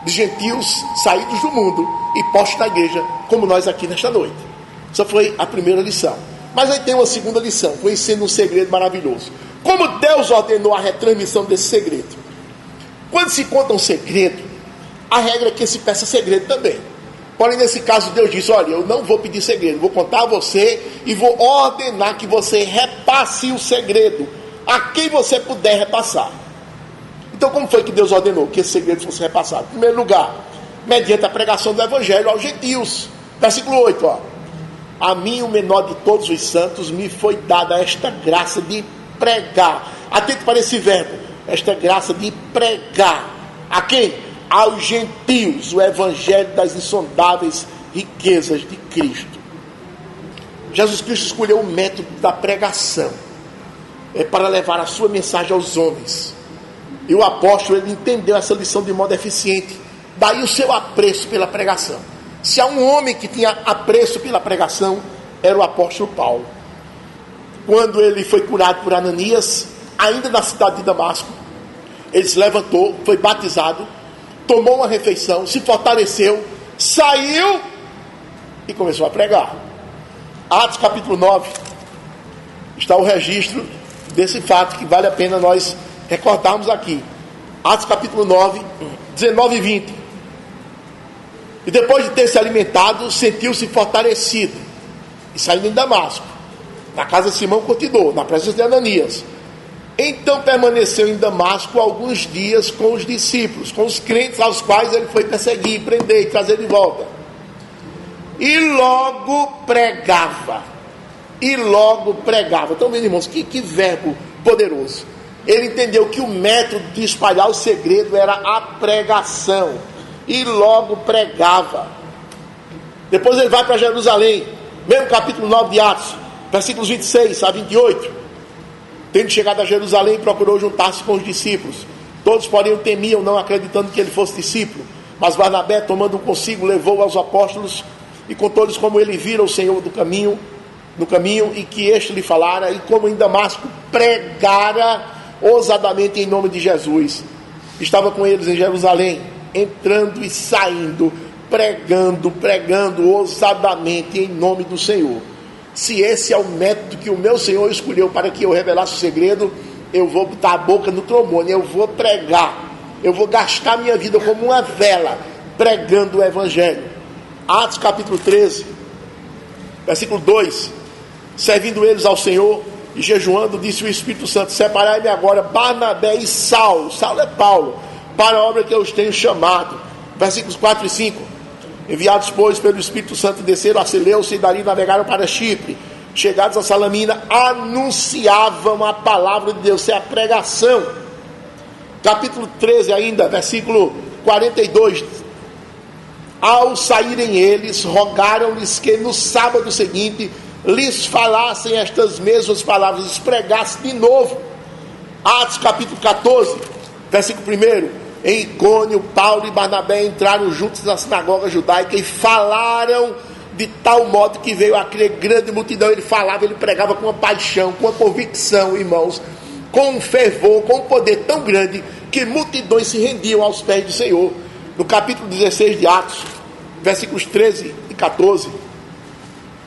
de gentios saídos do mundo e postos na igreja, como nós aqui nesta noite. Essa foi a primeira lição. Mas aí tem uma segunda lição, conhecendo um segredo maravilhoso. Como Deus ordenou a retransmissão desse segredo. Quando se conta um segredo, a regra é que se peça segredo também. Porém, nesse caso, Deus disse: olha, eu não vou pedir segredo, vou contar a você e vou ordenar que você repasse o segredo a quem você puder repassar. Então, como foi que Deus ordenou que esse segredo fosse repassado? Em primeiro lugar, mediante a pregação do evangelho aos gentios. Versículo 8, ó. A mim, o menor de todos os santos, me foi dada esta graça de pregar. Atente para esse verbo, esta graça de pregar. A quem? Aos gentios, o evangelho das insondáveis riquezas de Cristo. Jesus Cristo escolheu o método da pregação para levar a sua mensagem aos homens. E o apóstolo, ele entendeu essa lição de modo eficiente. Daí o seu apreço pela pregação. Se há um homem que tinha apreço pela pregação, era o apóstolo Paulo. Quando ele foi curado por Ananias, ainda na cidade de Damasco, ele se levantou, foi batizado, tomou uma refeição, se fortaleceu, saiu e começou a pregar. Atos capítulo 9, está o registro desse fato que vale a pena nós recordarmos aqui. Atos capítulo 9, 19 e 20. E depois de ter se alimentado, sentiu-se fortalecido, e saindo em Damasco, na casa de Simão Curtidor, na presença de Ananias. Então permaneceu em Damasco alguns dias com os discípulos, com os crentes aos quais ele foi perseguir, prender e trazer de volta. E logo pregava. Então, meus irmãos, que verbo poderoso. Ele entendeu que o método de espalhar o segredo era a pregação. E logo pregava. Depois ele vai para Jerusalém, mesmo capítulo 9 de Atos, versículos 26 a 28. Tendo chegado a Jerusalém, procurou juntar-se com os discípulos. Todos, porém, o temiam, não acreditando que ele fosse discípulo. Mas Barnabé, tomando consigo, levou aos apóstolos e contou-lhes como ele vira o Senhor no caminho, e que este lhe falara, e como em Damasco pregara ousadamente em nome de Jesus. Estava com eles em Jerusalém, entrando e saindo, pregando ousadamente em nome do Senhor. Se esse é o método que o meu Senhor escolheu para que eu revelasse o segredo, eu vou botar a boca no trombone, eu vou pregar, eu vou gastar minha vida como uma vela, pregando o Evangelho. Atos capítulo 13, versículo 2. Servindo eles ao Senhor e jejuando, disse o Espírito Santo: separai-me agora Barnabé e Saulo é Paulo, para a obra que eu os tenho chamado. Versículos 4 e 5. Enviados, pois, pelo Espírito Santo, desceram a Seleucia e dali navegaram para Chipre. Chegados a Salamina, anunciavam a palavra de Deus. Isso é a pregação. Capítulo 13 ainda, versículo 42. Ao saírem eles, rogaram-lhes que no sábado seguinte lhes falassem estas mesmas palavras, lhes pregassem de novo. Atos capítulo 14, versículo 1. Em Icônio, Paulo e Barnabé entraram juntos na sinagoga judaica e falaram de tal modo que veio a crer grande multidão. Ele falava, ele pregava com uma paixão, com uma convicção, irmãos, com um fervor, com um poder tão grande que multidões se rendiam aos pés do Senhor. No capítulo 16 de Atos, versículos 13 e 14.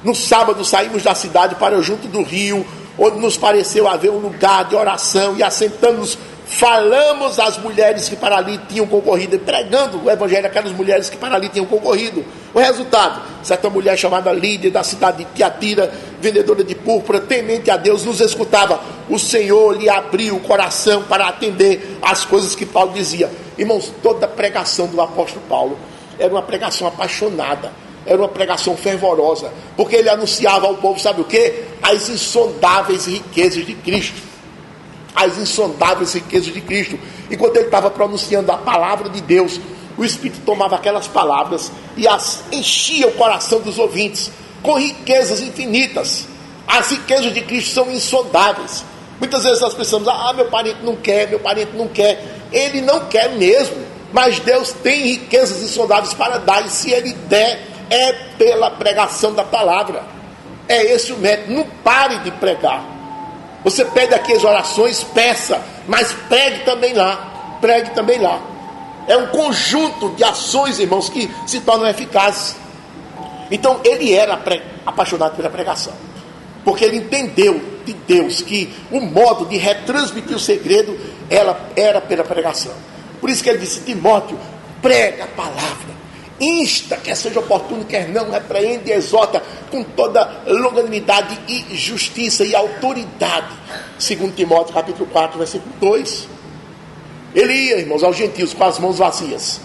No sábado saímos da cidade para junto do rio, onde nos pareceu haver um lugar de oração, e assentando-nos, falamos às mulheres que para ali tinham concorrido, pregando o Evangelho àquelas mulheres que para ali tinham concorrido. O resultado: certa mulher chamada Lídia, da cidade de Tiatira, vendedora de púrpura, temente a Deus, nos escutava. O Senhor lhe abriu o coração para atender às coisas que Paulo dizia. Irmãos, toda a pregação do apóstolo Paulo era uma pregação apaixonada, era uma pregação fervorosa, porque ele anunciava ao povo, sabe o quê? As insondáveis riquezas de Cristo. As insondáveis riquezas de Cristo. Enquanto ele estava pronunciando a palavra de Deus, o Espírito tomava aquelas palavras e as enchia o coração dos ouvintes com riquezas infinitas. As riquezas de Cristo são insondáveis. Muitas vezes nós pensamos: meu parente não quer. Ele não quer mesmo, mas Deus tem riquezas insondáveis para dar, e se ele der, é pela pregação da palavra. É esse o método. Não pare de pregar. Você pede aqui as orações, peça, mas pregue também lá. É um conjunto de ações, irmãos, que se tornam eficazes. Então ele era apaixonado pela pregação, porque ele entendeu de Deus que o modo de retransmitir o segredo era pela pregação. Por isso que ele disse: Timóteo, prega a palavra, insta, quer seja oportuno, quer não, repreende e exorta com toda longanimidade e justiça e autoridade. 2 Timóteo capítulo 4, versículo 2. Ele ia, irmãos, aos gentios com as mãos vazias,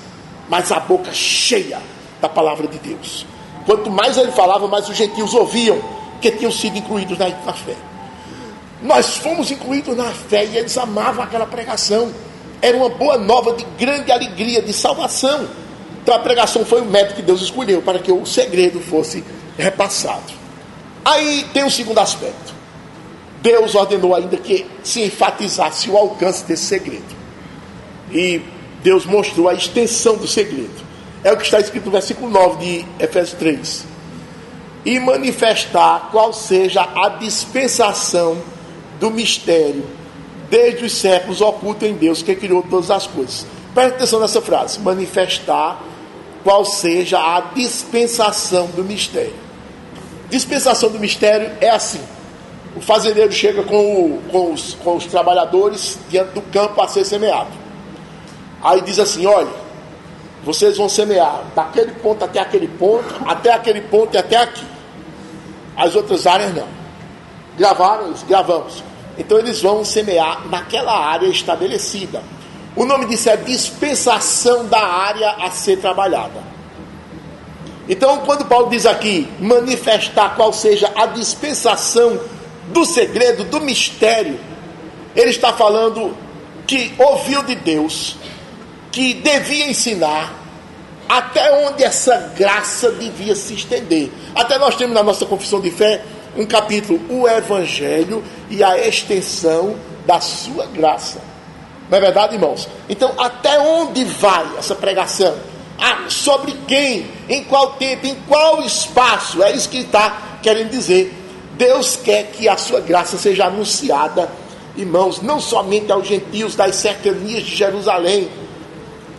mas a boca cheia da palavra de Deus. Quanto mais ele falava, mais os gentios ouviam, que tinham sido incluídos na fé. Nós fomos incluídos na fé e eles amavam aquela pregação. Era uma boa nova de grande alegria, de salvação. Então a pregação foi o método que Deus escolheu para que o segredo fosse repassado. Aí tem um segundo aspecto. Deus ordenou ainda que se enfatizasse o alcance desse segredo. E Deus mostrou a extensão do segredo. É o que está escrito no versículo 9 de Efésios 3. E manifestar qual seja a dispensação do mistério, desde os séculos oculto em Deus, que criou todas as coisas. Presta atenção nessa frase: manifestar qual seja a dispensação do mistério. Dispensação do mistério é assim: o fazendeiro chega com os trabalhadores diante do campo a ser semeado. Aí diz assim: olha, vocês vão semear daquele ponto até aquele ponto, até aquele ponto e até aqui. As outras áreas não. Gravaram isso? Gravamos. Então eles vão semear naquela área estabelecida. O nome disso é dispensação da área a ser trabalhada. Então, quando Paulo diz aqui, manifestar qual seja a dispensação do segredo, do mistério, ele está falando que ouviu de Deus, que devia ensinar, até onde essa graça devia se estender. Até nós temos na nossa confissão de fé um capítulo, o Evangelho e a extensão da sua graça. Não é verdade, irmãos? Então, até onde vai essa pregação? Sobre quem? Em qual tempo? Em qual espaço? É isso que ele está querendo dizer. Deus quer que a sua graça seja anunciada, irmãos, não somente aos gentios das cercanias de Jerusalém,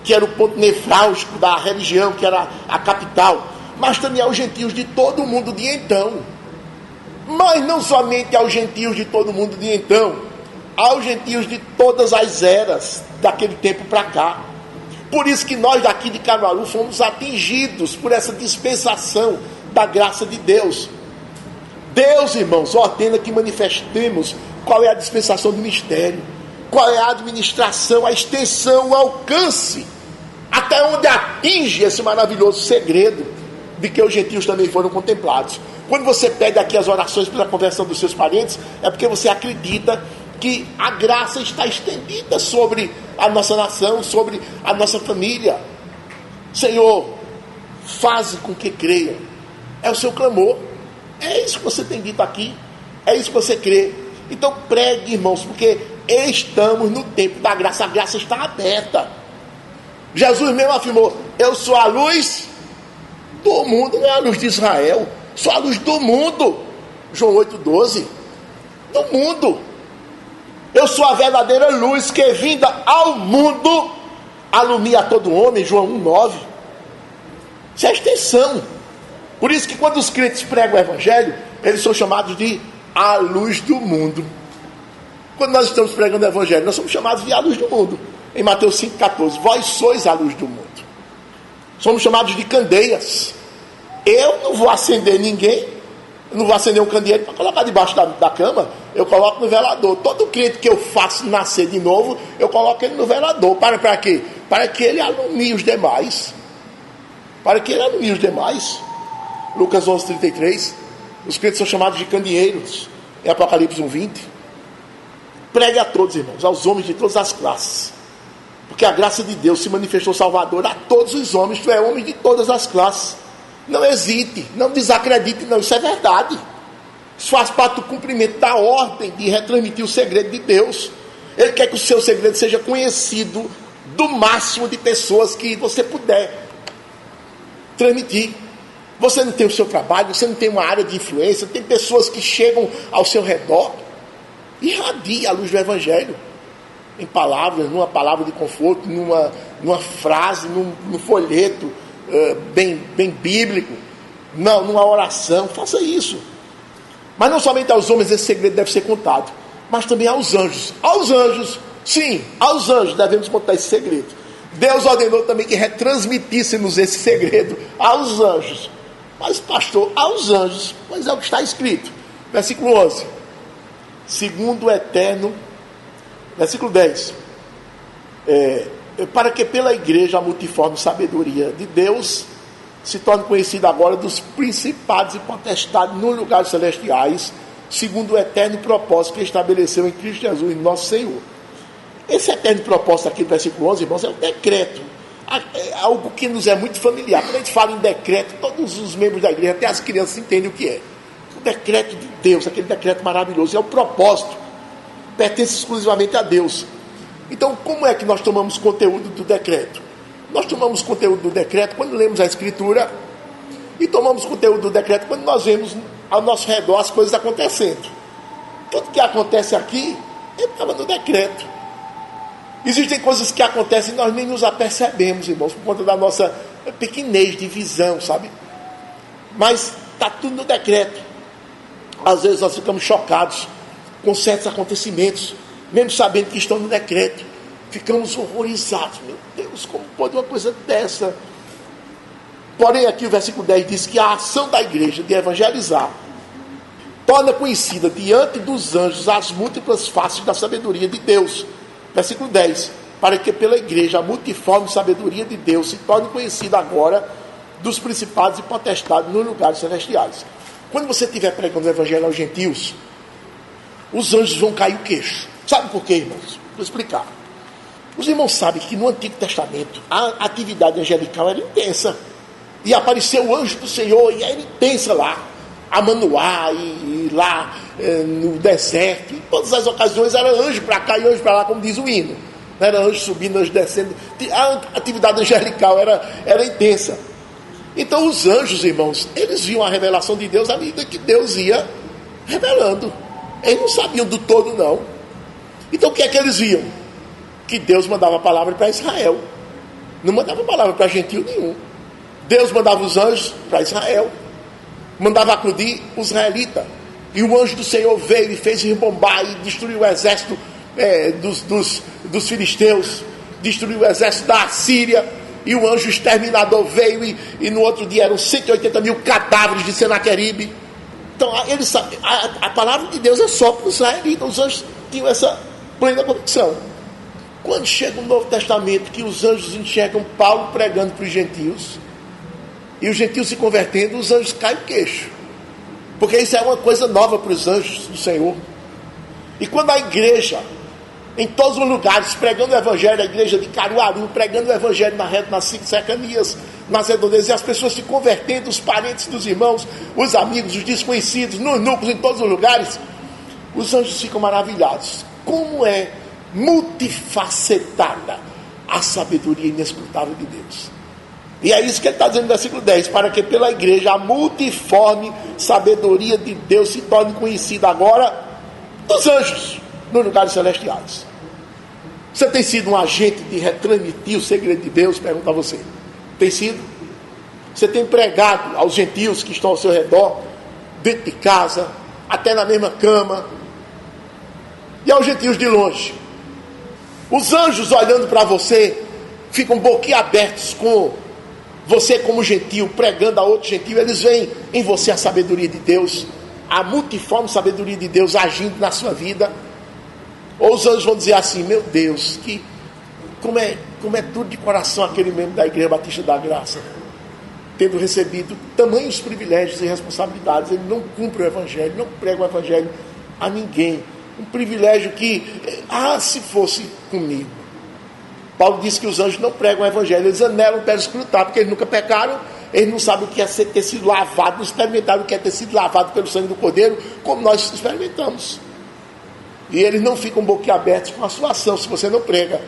que era o ponto nevrálgico da religião, que era a capital, mas também aos gentios de todo o mundo de então. Mas não somente aos gentios de todo o mundo de então, aos gentios de todas as eras daquele tempo para cá. Por isso que nós daqui de Caruaru fomos atingidos por essa dispensação da graça de Deus. Deus, irmãos, ordena que manifestemos qual é a dispensação do mistério, qual é a administração, a extensão, o alcance, até onde atinge esse maravilhoso segredo de que os gentios também foram contemplados. Quando você pede aqui as orações pela conversão dos seus parentes, é porque você acredita que a graça está estendida sobre a nossa nação, sobre a nossa família. Senhor, faze com que creiam. É o seu clamor. É isso que você tem dito aqui. É isso que você crê. Então pregue, irmãos, porque estamos no tempo da graça. A graça está aberta. Jesus mesmo afirmou: eu sou a luz do mundo. Não é a luz de Israel, sou a luz do mundo. João 8,12. Do mundo. Eu sou a verdadeira luz que, vinda ao mundo, alumia a todo homem. João 1,9. Isso é extensão. Por isso que quando os crentes pregam o Evangelho, eles são chamados de a luz do mundo. Quando nós estamos pregando o Evangelho, nós somos chamados de a luz do mundo. Em Mateus 5,14, vós sois a luz do mundo. Somos chamados de candeias. Eu não vou acender ninguém, eu não vou acender um candeeiro para colocar debaixo da cama, eu coloco no velador. Todo crente que eu faço nascer de novo, eu coloco ele no velador. Para quê? Para que ele alumie os demais. Para que ele alumie os demais. Lucas 11,33. Os crentes são chamados de candeeiros. Em Apocalipse 1,20. Pregue a todos, irmãos, aos homens de todas as classes. Porque a graça de Deus se manifestou Salvador a todos os homens. Tu é homem de todas as classes. Não hesite, não desacredite, não. Isso é verdade. Isso faz parte do cumprimento da ordem de retransmitir o segredo de Deus. Ele quer que o seu segredo seja conhecido do máximo de pessoas que você puder transmitir. Você não tem o seu trabalho, você não tem uma área de influência, tem pessoas que chegam ao seu redor. Irradie a luz do Evangelho. Em palavras, numa palavra de conforto, numa frase, num folheto bem bíblico, numa oração. Faça isso. Mas não somente aos homens esse segredo deve ser contado, mas também aos anjos. Aos anjos, sim, aos anjos devemos contar esse segredo. Deus ordenou também que retransmitíssemos esse segredo aos anjos. Mas pastor, aos anjos, mas é o que está escrito. Versículo 11. Segundo o eterno, versículo 10. Para que pela igreja a multiforme sabedoria de Deus se torne conhecida agora dos principados e potestades nos lugares celestiais, segundo o eterno propósito que estabeleceu em Cristo Jesus, nosso Senhor. Esse eterno propósito aqui do versículo 11, irmãos, é um decreto. É algo que nos é muito familiar. Quando a gente fala em decreto, todos os membros da igreja, até as crianças, entendem o que é. O decreto de Deus, aquele decreto maravilhoso, é o propósito. Pertence exclusivamente a Deus. Então, como é que nós tomamos conteúdo do decreto? Nós tomamos conteúdo do decreto quando lemos a Escritura, e tomamos conteúdo do decreto quando nós vemos ao nosso redor as coisas acontecendo. Tudo que acontece aqui, estava no decreto. Existem coisas que acontecem e nós nem nos apercebemos, irmãos, por conta da nossa pequenez de visão, sabe? Mas está tudo no decreto. Às vezes nós ficamos chocados com certos acontecimentos, mesmo sabendo que estão no decreto. Ficamos horrorizados. Meu Deus, como pode uma coisa dessa? Porém, aqui o versículo 10 diz que a ação da igreja de evangelizar torna conhecida diante dos anjos as múltiplas faces da sabedoria de Deus. Versículo 10. Para que pela igreja a multiforme sabedoria de Deus se torne conhecida agora dos principados e potestades nos lugares celestiais. Quando você estiver pregando o evangelho aos gentios, os anjos vão cair o queixo. Sabe por quê, irmãos? Vou explicar. Os irmãos sabem que no Antigo Testamento a atividade angelical era intensa. E apareceu o anjo do Senhor e era intensa lá. A Manoá e lá no deserto. Em todas as ocasiões era anjo para cá e anjo para lá, como diz o hino. Não era anjo subindo, anjo descendo. A atividade angelical era intensa. Então os anjos, irmãos, eles viam a revelação de Deus à medida que Deus ia revelando. Eles não sabiam do todo, não. Então o que é que eles viam? Que Deus mandava a palavra para Israel. Não mandava palavra para gentil nenhum. Deus mandava os anjos para Israel. Mandava acudir os israelitas. E o anjo do Senhor veio e fez rebombar e destruiu o exército dos filisteus. Destruiu o exército da Assíria. E o anjo exterminador veio e no outro dia eram 180 mil cadáveres de Senaqueribe. Então a palavra de Deus é só para os israelitas. Os anjos tinham essa plena convicção. Quando chega o Novo Testamento, que os anjos enxergam Paulo pregando para os gentios, e os gentios se convertendo, os anjos caem o queixo. Porque isso é uma coisa nova para os anjos do Senhor. E quando a igreja, em todos os lugares, pregando o evangelho, a igreja de Caruaru, pregando o evangelho nas cercanias, nas redondezas, e as pessoas se convertendo, os parentes dos irmãos, os amigos, os desconhecidos, nos núcleos, em todos os lugares, os anjos ficam maravilhados. Como é multifacetada a sabedoria inescrutável de Deus. E é isso que ele está dizendo no versículo 10, para que pela igreja a multiforme sabedoria de Deus se torne conhecida agora dos anjos nos lugares celestiais. Você tem sido um agente de retransmitir o segredo de Deus? Pergunta a você. Tem sido? Você tem pregado aos gentios que estão ao seu redor, dentro de casa, até na mesma cama, e aos gentios de longe. Os anjos olhando para você ficam boquiabertos com você como gentio, pregando a outro gentio. Eles veem em você a sabedoria de Deus, a multiforme sabedoria de Deus agindo na sua vida. Ou os anjos vão dizer assim: meu Deus, como é tudo de coração aquele membro da Igreja Batista da Graça, tendo recebido tamanhos privilégios e responsabilidades. Ele não cumpre o Evangelho, não prega o Evangelho a ninguém. Um privilégio que, se fosse comigo. Paulo disse que os anjos não pregam o evangelho, eles anelam para escrutar, porque eles nunca pecaram, eles não sabem o que é ter sido lavado, não experimentaram o que é ter sido lavado pelo sangue do Cordeiro, como nós experimentamos. E eles não ficam boquiabertos com a sua ação, se você não prega.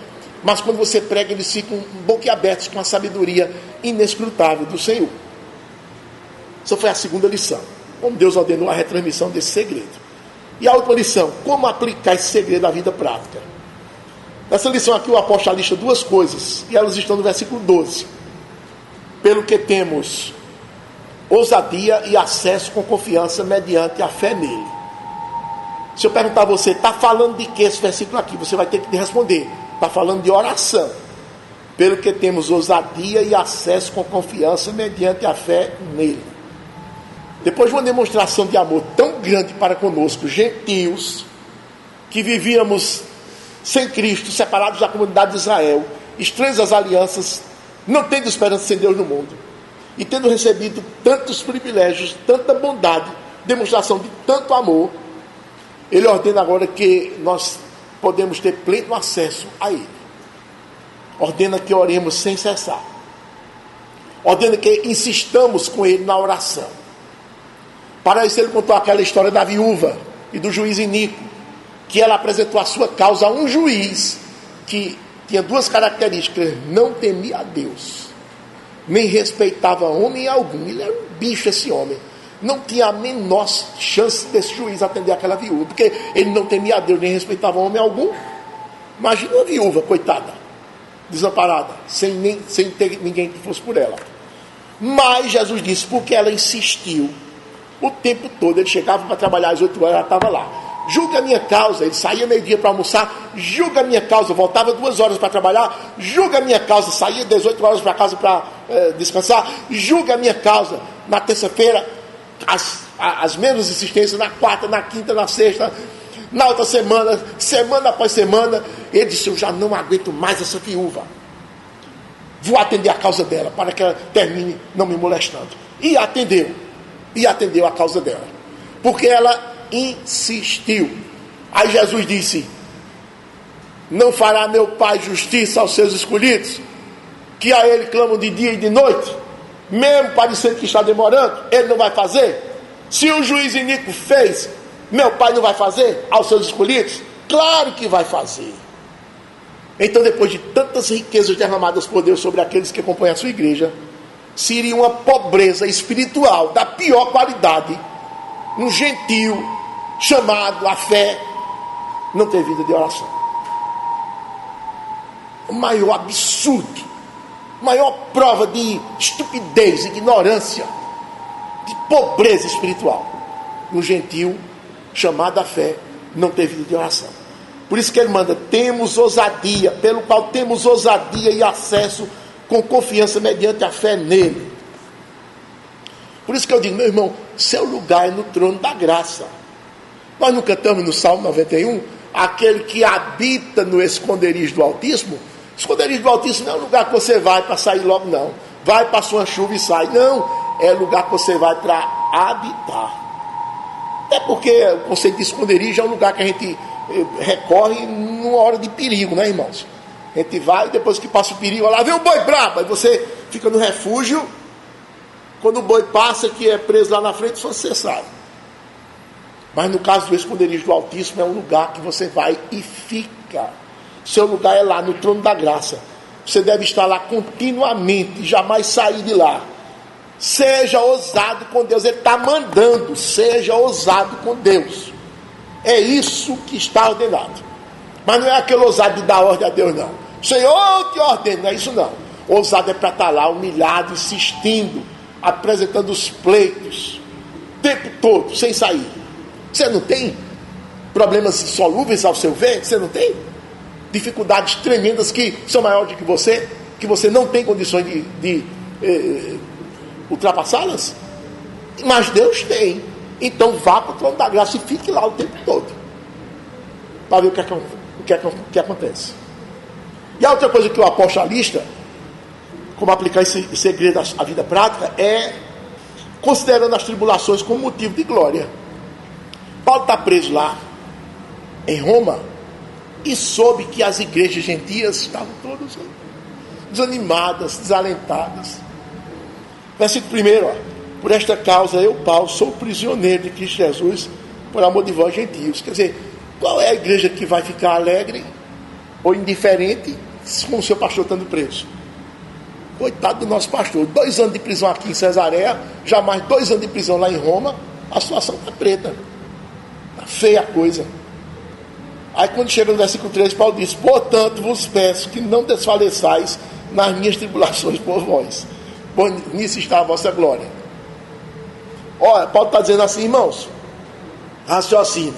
Mas quando você prega, eles ficam boquiabertos com a sabedoria inescrutável do Senhor. Essa foi a segunda lição, como Deus ordenou a retransmissão desse segredo. E a última lição, como aplicar esse segredo à vida prática. Nessa lição aqui o apóstolo lista duas coisas, e elas estão no versículo 12. Pelo que temos ousadia e acesso com confiança mediante a fé nele. Se eu perguntar a você, está falando de que esse versículo aqui? Você vai ter que responder, está falando de oração. Pelo que temos ousadia e acesso com confiança mediante a fé nele. Depois de uma demonstração de amor tão grande para conosco, gentios, que vivíamos sem Cristo, separados da comunidade de Israel, estranhos às alianças, não tendo esperança sem Deus no mundo, e tendo recebido tantos privilégios, tanta bondade, demonstração de tanto amor, ele ordena agora que nós podemos ter pleno acesso a ele. Ordena que oremos sem cessar. Ordena que insistamos com ele na oração. Para isso ele contou aquela história da viúva e do juiz iníquo, que ela apresentou a sua causa a um juiz que tinha duas características: não temia a Deus, nem respeitava homem algum. Ele era um bicho, esse homem. Não tinha a menor chance desse juiz atender aquela viúva, porque ele não temia a Deus, nem respeitava homem algum. Imagina uma viúva, coitada, desamparada, sem ter ninguém que fosse por ela. Mas Jesus disse, porque ela insistiu o tempo todo. Ele chegava para trabalhar às 8 horas, ela estava lá. Julga a minha causa. Ele saía meio-dia para almoçar, julga a minha causa, voltava 2 horas para trabalhar, julga a minha causa, saía 18 horas para casa para descansar, julga a minha causa. Na terça-feira, as menos insistências, na quarta, na quinta, na sexta, na outra semana, semana após semana. Ele disse, eu já não aguento mais essa viúva, vou atender a causa dela, para que ela termine não me molestando. E atendeu a causa dela, porque ela insistiu. Aí Jesus disse, não fará meu Pai justiça aos seus escolhidos, que a Ele clamam de dia e de noite, mesmo parecendo que está demorando? Ele não vai fazer? Se o juiz iníquo fez, meu Pai não vai fazer aos seus escolhidos? Claro que vai fazer. Então, depois de tantas riquezas derramadas por Deus sobre aqueles que acompanham a sua igreja, seria uma pobreza espiritual da pior qualidade um gentio chamado à fé não ter vida de oração. O maior absurdo, maior prova de estupidez, ignorância, de pobreza espiritual, um gentio chamado à fé não ter vida de oração. Por isso que ele manda, temos ousadia, pelo qual temos ousadia e acesso com confiança mediante a fé nele. Por isso que eu digo, meu irmão, seu lugar é no trono da graça. Nós não cantamos no Salmo 91, aquele que habita no esconderijo do Altíssimo. Esconderijo do Altíssimo não é um lugar que você vai para sair logo, não. Vai, passa uma chuva e sai. Não, é lugar que você vai para habitar. É porque o conceito de esconderijo é um lugar que a gente recorre numa hora de perigo, né, irmãos? A gente vai, depois que passa o perigo, lá vem o boi brabo, aí você fica no refúgio. Quando o boi passa, que é preso lá na frente, você sabe. Mas no caso do esconderijo do Altíssimo, é um lugar que você vai e fica. Seu lugar é lá, no trono da graça. Você deve estar lá continuamente, jamais sair de lá. Seja ousado com Deus. Ele está mandando, seja ousado com Deus. É isso que está ordenado. Mas não é aquele ousado de dar ordem a Deus, não. Senhor, te ordeno, não é isso não. Ousado é para estar lá, humilhado, insistindo, apresentando os pleitos, o tempo todo, sem sair. Você não tem problemas insolúveis ao seu ver? Você não tem dificuldades tremendas que são maiores do que você não tem condições de ultrapassá-las? Mas Deus tem. Então vá para o trono da graça e fique lá o tempo todo, para ver o que acontece. E a outra coisa que o apostolista, como aplicar esse segredo à vida prática, é considerando as tribulações como motivo de glória. Paulo está preso lá em Roma e soube que as igrejas gentias estavam todas desanimadas, desalentadas. Versículo 1, por esta causa eu, Paulo, sou prisioneiro de Cristo Jesus, por amor de vós gentios. Quer dizer, qual é a igreja que vai ficar alegre ou indiferente com o seu pastor estando preso? Coitado do nosso pastor, 2 anos de prisão aqui em Cesareia, já mais 2 anos de prisão lá em Roma, a situação está preta, está feia a coisa. Aí quando chega no versículo 3, Paulo diz, portanto vos peço que não desfaleçais nas minhas tribulações por vós, pois nisso está a vossa glória. Olha, Paulo está dizendo assim, irmãos, raciocínio,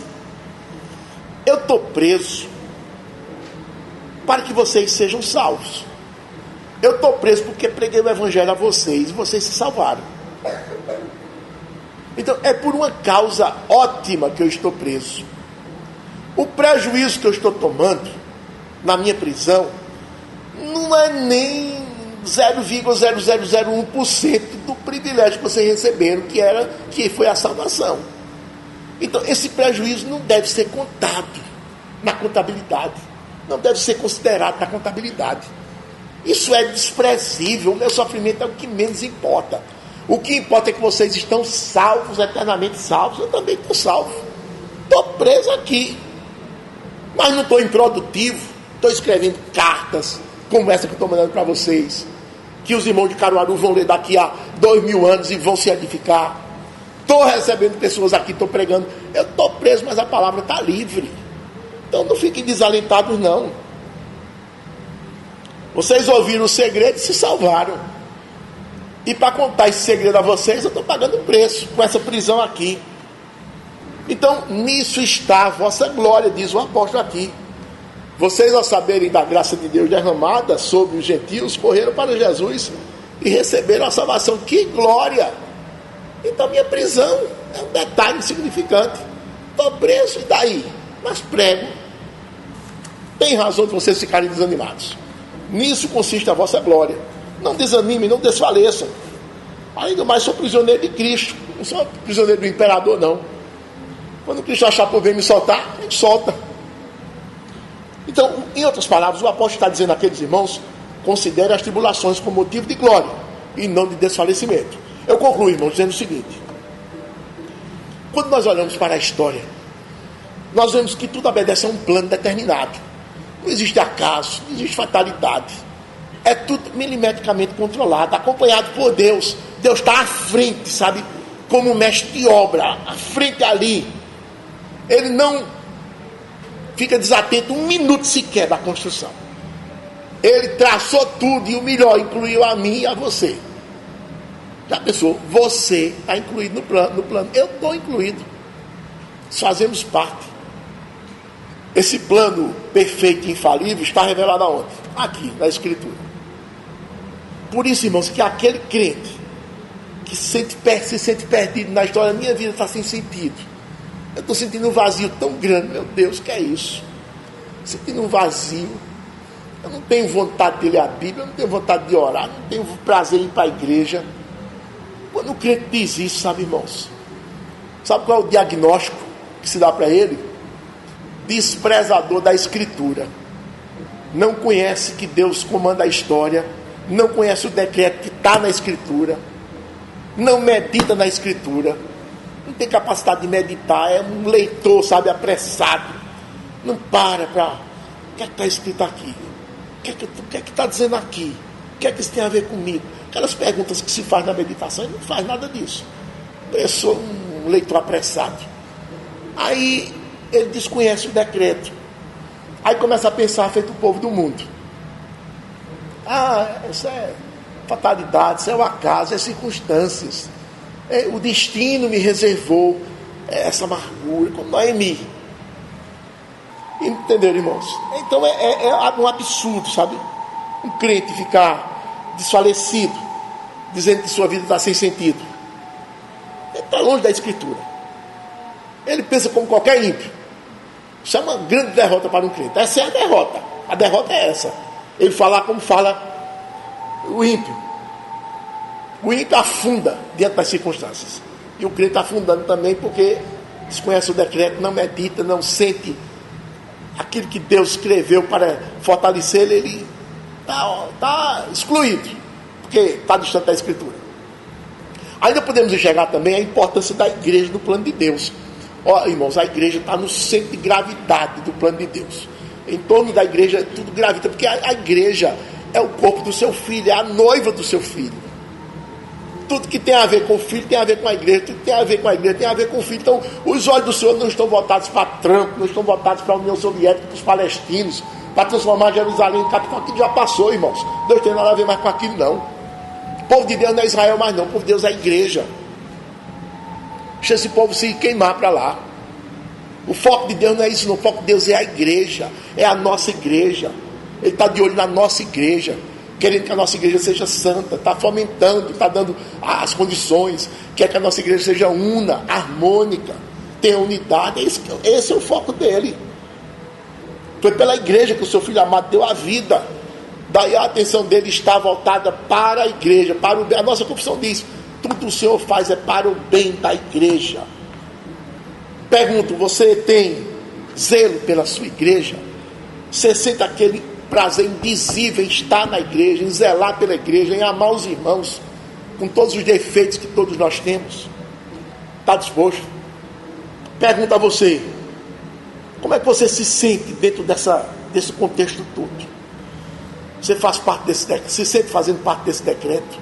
eu estou preso para que vocês sejam salvos. Eu estou preso porque preguei o evangelho a vocês e vocês se salvaram. Então é por uma causa ótima que eu estou preso. O prejuízo que eu estou tomando na minha prisão não é nem 0,0001% do privilégio que vocês receberam, que foi a salvação. Então esse prejuízo não deve ser contado na contabilidade, não deve ser considerado na contabilidade. Isso é desprezível. O meu sofrimento é o que menos importa. O que importa é que vocês estão salvos, eternamente salvos. Eu também estou salvo. Estou preso aqui, mas não estou improdutivo. Estou escrevendo cartas como essa que eu estou mandando para vocês, que os irmãos de Caruaru vão ler daqui a 2000 anos e vão se edificar. Estou recebendo pessoas aqui, estou pregando. Eu estou preso, mas a palavra está livre. Então não fiquem desalentados, não. Vocês ouviram o segredo e se salvaram. E para contar esse segredo a vocês, eu estou pagando um preço com essa prisão aqui. Então, nisso está a vossa glória, diz o apóstolo aqui. Vocês, ao saberem da graça de Deus derramada sobre os gentios, correram para Jesus e receberam a salvação. Que glória! Então, minha prisão é um detalhe insignificante. Estou preso, e daí? Mas prego. Tem razão de vocês ficarem desanimados. Nisso consiste a vossa glória. Não desanimem, não desfaleçam. Ainda mais sou prisioneiro de Cristo. Não sou prisioneiro do imperador, não. Quando Cristo achar por bem me soltar, a gente solta. Então, em outras palavras, o apóstolo está dizendo àqueles irmãos: considere as tribulações como motivo de glória e não de desfalecimento. Eu concluo, irmãos, dizendo o seguinte: quando nós olhamos para a história, nós vemos que tudo obedece a um plano determinado. Não existe acaso, não existe fatalidade. É tudo milimetricamente controlado, acompanhado por Deus. Deus está à frente, sabe? Como mestre de obra, à frente ali. Ele não fica desatento um minuto sequer da construção. Ele traçou tudo, e o melhor, incluiu a mim e a você. Já pensou? Você está incluído no plano. Eu estou incluído. Fazemos parte. Esse plano perfeito e infalível está revelado aonde? Aqui, na Escritura. Por isso, irmãos, que aquele crente que se sente perdido na história, minha vida está sem sentido. Eu estou sentindo um vazio tão grande. Meu Deus, o que é isso? Sentindo um vazio. Eu não tenho vontade de ler a Bíblia, eu não tenho vontade de orar, não tenho prazer em ir para a igreja. Quando o crente diz isso, sabe, irmãos? Sabe qual é o diagnóstico que se dá para ele? Desprezador da Escritura. Não conhece que Deus comanda a história. Não conhece o decreto que está na Escritura. Não medita na Escritura. Não tem capacidade de meditar. É um leitor, sabe, apressado. Não para. O que é que está escrito aqui? O que é que está dizendo aqui? O que é que isso tem a ver comigo? Aquelas perguntas que se faz na meditação, ele não faz nada disso. Pessoa, um leitor apressado. Aí ele desconhece o decreto. Aí começa a pensar feito o povo do mundo. Isso é fatalidade, isso é o acaso, é circunstâncias. O destino me reservou essa amargura, como Noemi. Entenderam, irmãos? Então é um absurdo, sabe? Um crente ficar desfalecido, dizendo que sua vida está sem sentido. Ele está longe da Escritura. Ele pensa como qualquer ímpio. Isso é uma grande derrota para um crente. Essa é a derrota. A derrota é essa. Ele falar como fala o ímpio. O ímpio afunda diante das circunstâncias. E o crente está afundando também porque desconhece o decreto, não medita, não sente aquilo que Deus escreveu para fortalecer ele está excluído, porque está distante da Escritura. Ainda podemos enxergar também a importância da igreja no plano de Deus. Irmãos, a igreja está no centro de gravidade do plano de Deus. Em torno da igreja tudo gravita, porque a igreja é o corpo do seu filho, é a noiva do seu filho. Tudo que tem a ver com o filho tem a ver com a igreja, tudo que tem a ver com a igreja tem a ver com o filho. Então, os olhos do Senhor não estão voltados para Trump, não estão voltados para a União Soviética, para os palestinos, para transformar Jerusalém em capital. Aquilo já passou, irmãos. Deus tem nada a ver mais com aquilo, não. O povo de Deus não é Israel mais, não. O povo de Deus é a igreja. Deixa esse povo se queimar para lá. O foco de Deus não é isso, não. O foco de Deus é a igreja, é a nossa igreja. Ele está de olho na nossa igreja, querendo que a nossa igreja seja santa, está fomentando, está dando as condições, quer que a nossa igreja seja una, harmônica, tenha unidade. Esse é o foco dele. Foi pela igreja que o seu filho amado deu a vida. Daí a atenção dele está voltada para a igreja, para o bem. A nossa confissão diz: tudo o Senhor faz é para o bem da igreja. Pergunto, você tem zelo pela sua igreja? Você sente aquele prazer indizível em estar na igreja, em zelar pela igreja, em amar os irmãos, com todos os defeitos que todos nós temos? Está disposto? Pergunto a você: como é que você se sente dentro desse contexto todo? Você faz parte desse decreto? Se sente fazendo parte desse decreto?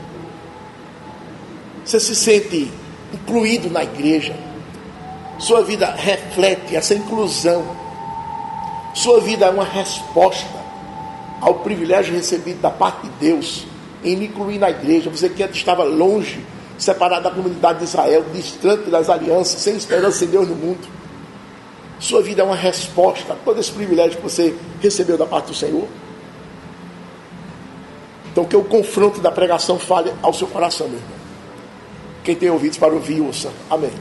Você se sente incluído na igreja? Sua vida reflete essa inclusão. Sua vida é uma resposta ao privilégio recebido da parte de Deus em me incluir na igreja. Você que estava longe, separado da comunidade de Israel, distante das alianças, sem esperança em Deus no mundo. Sua vida é uma resposta a todo esse privilégio que você recebeu da parte do Senhor. Então que o confronto da pregação fale ao seu coração, meu irmão. Quem tem ouvidos para ouvir, ouça. Amém.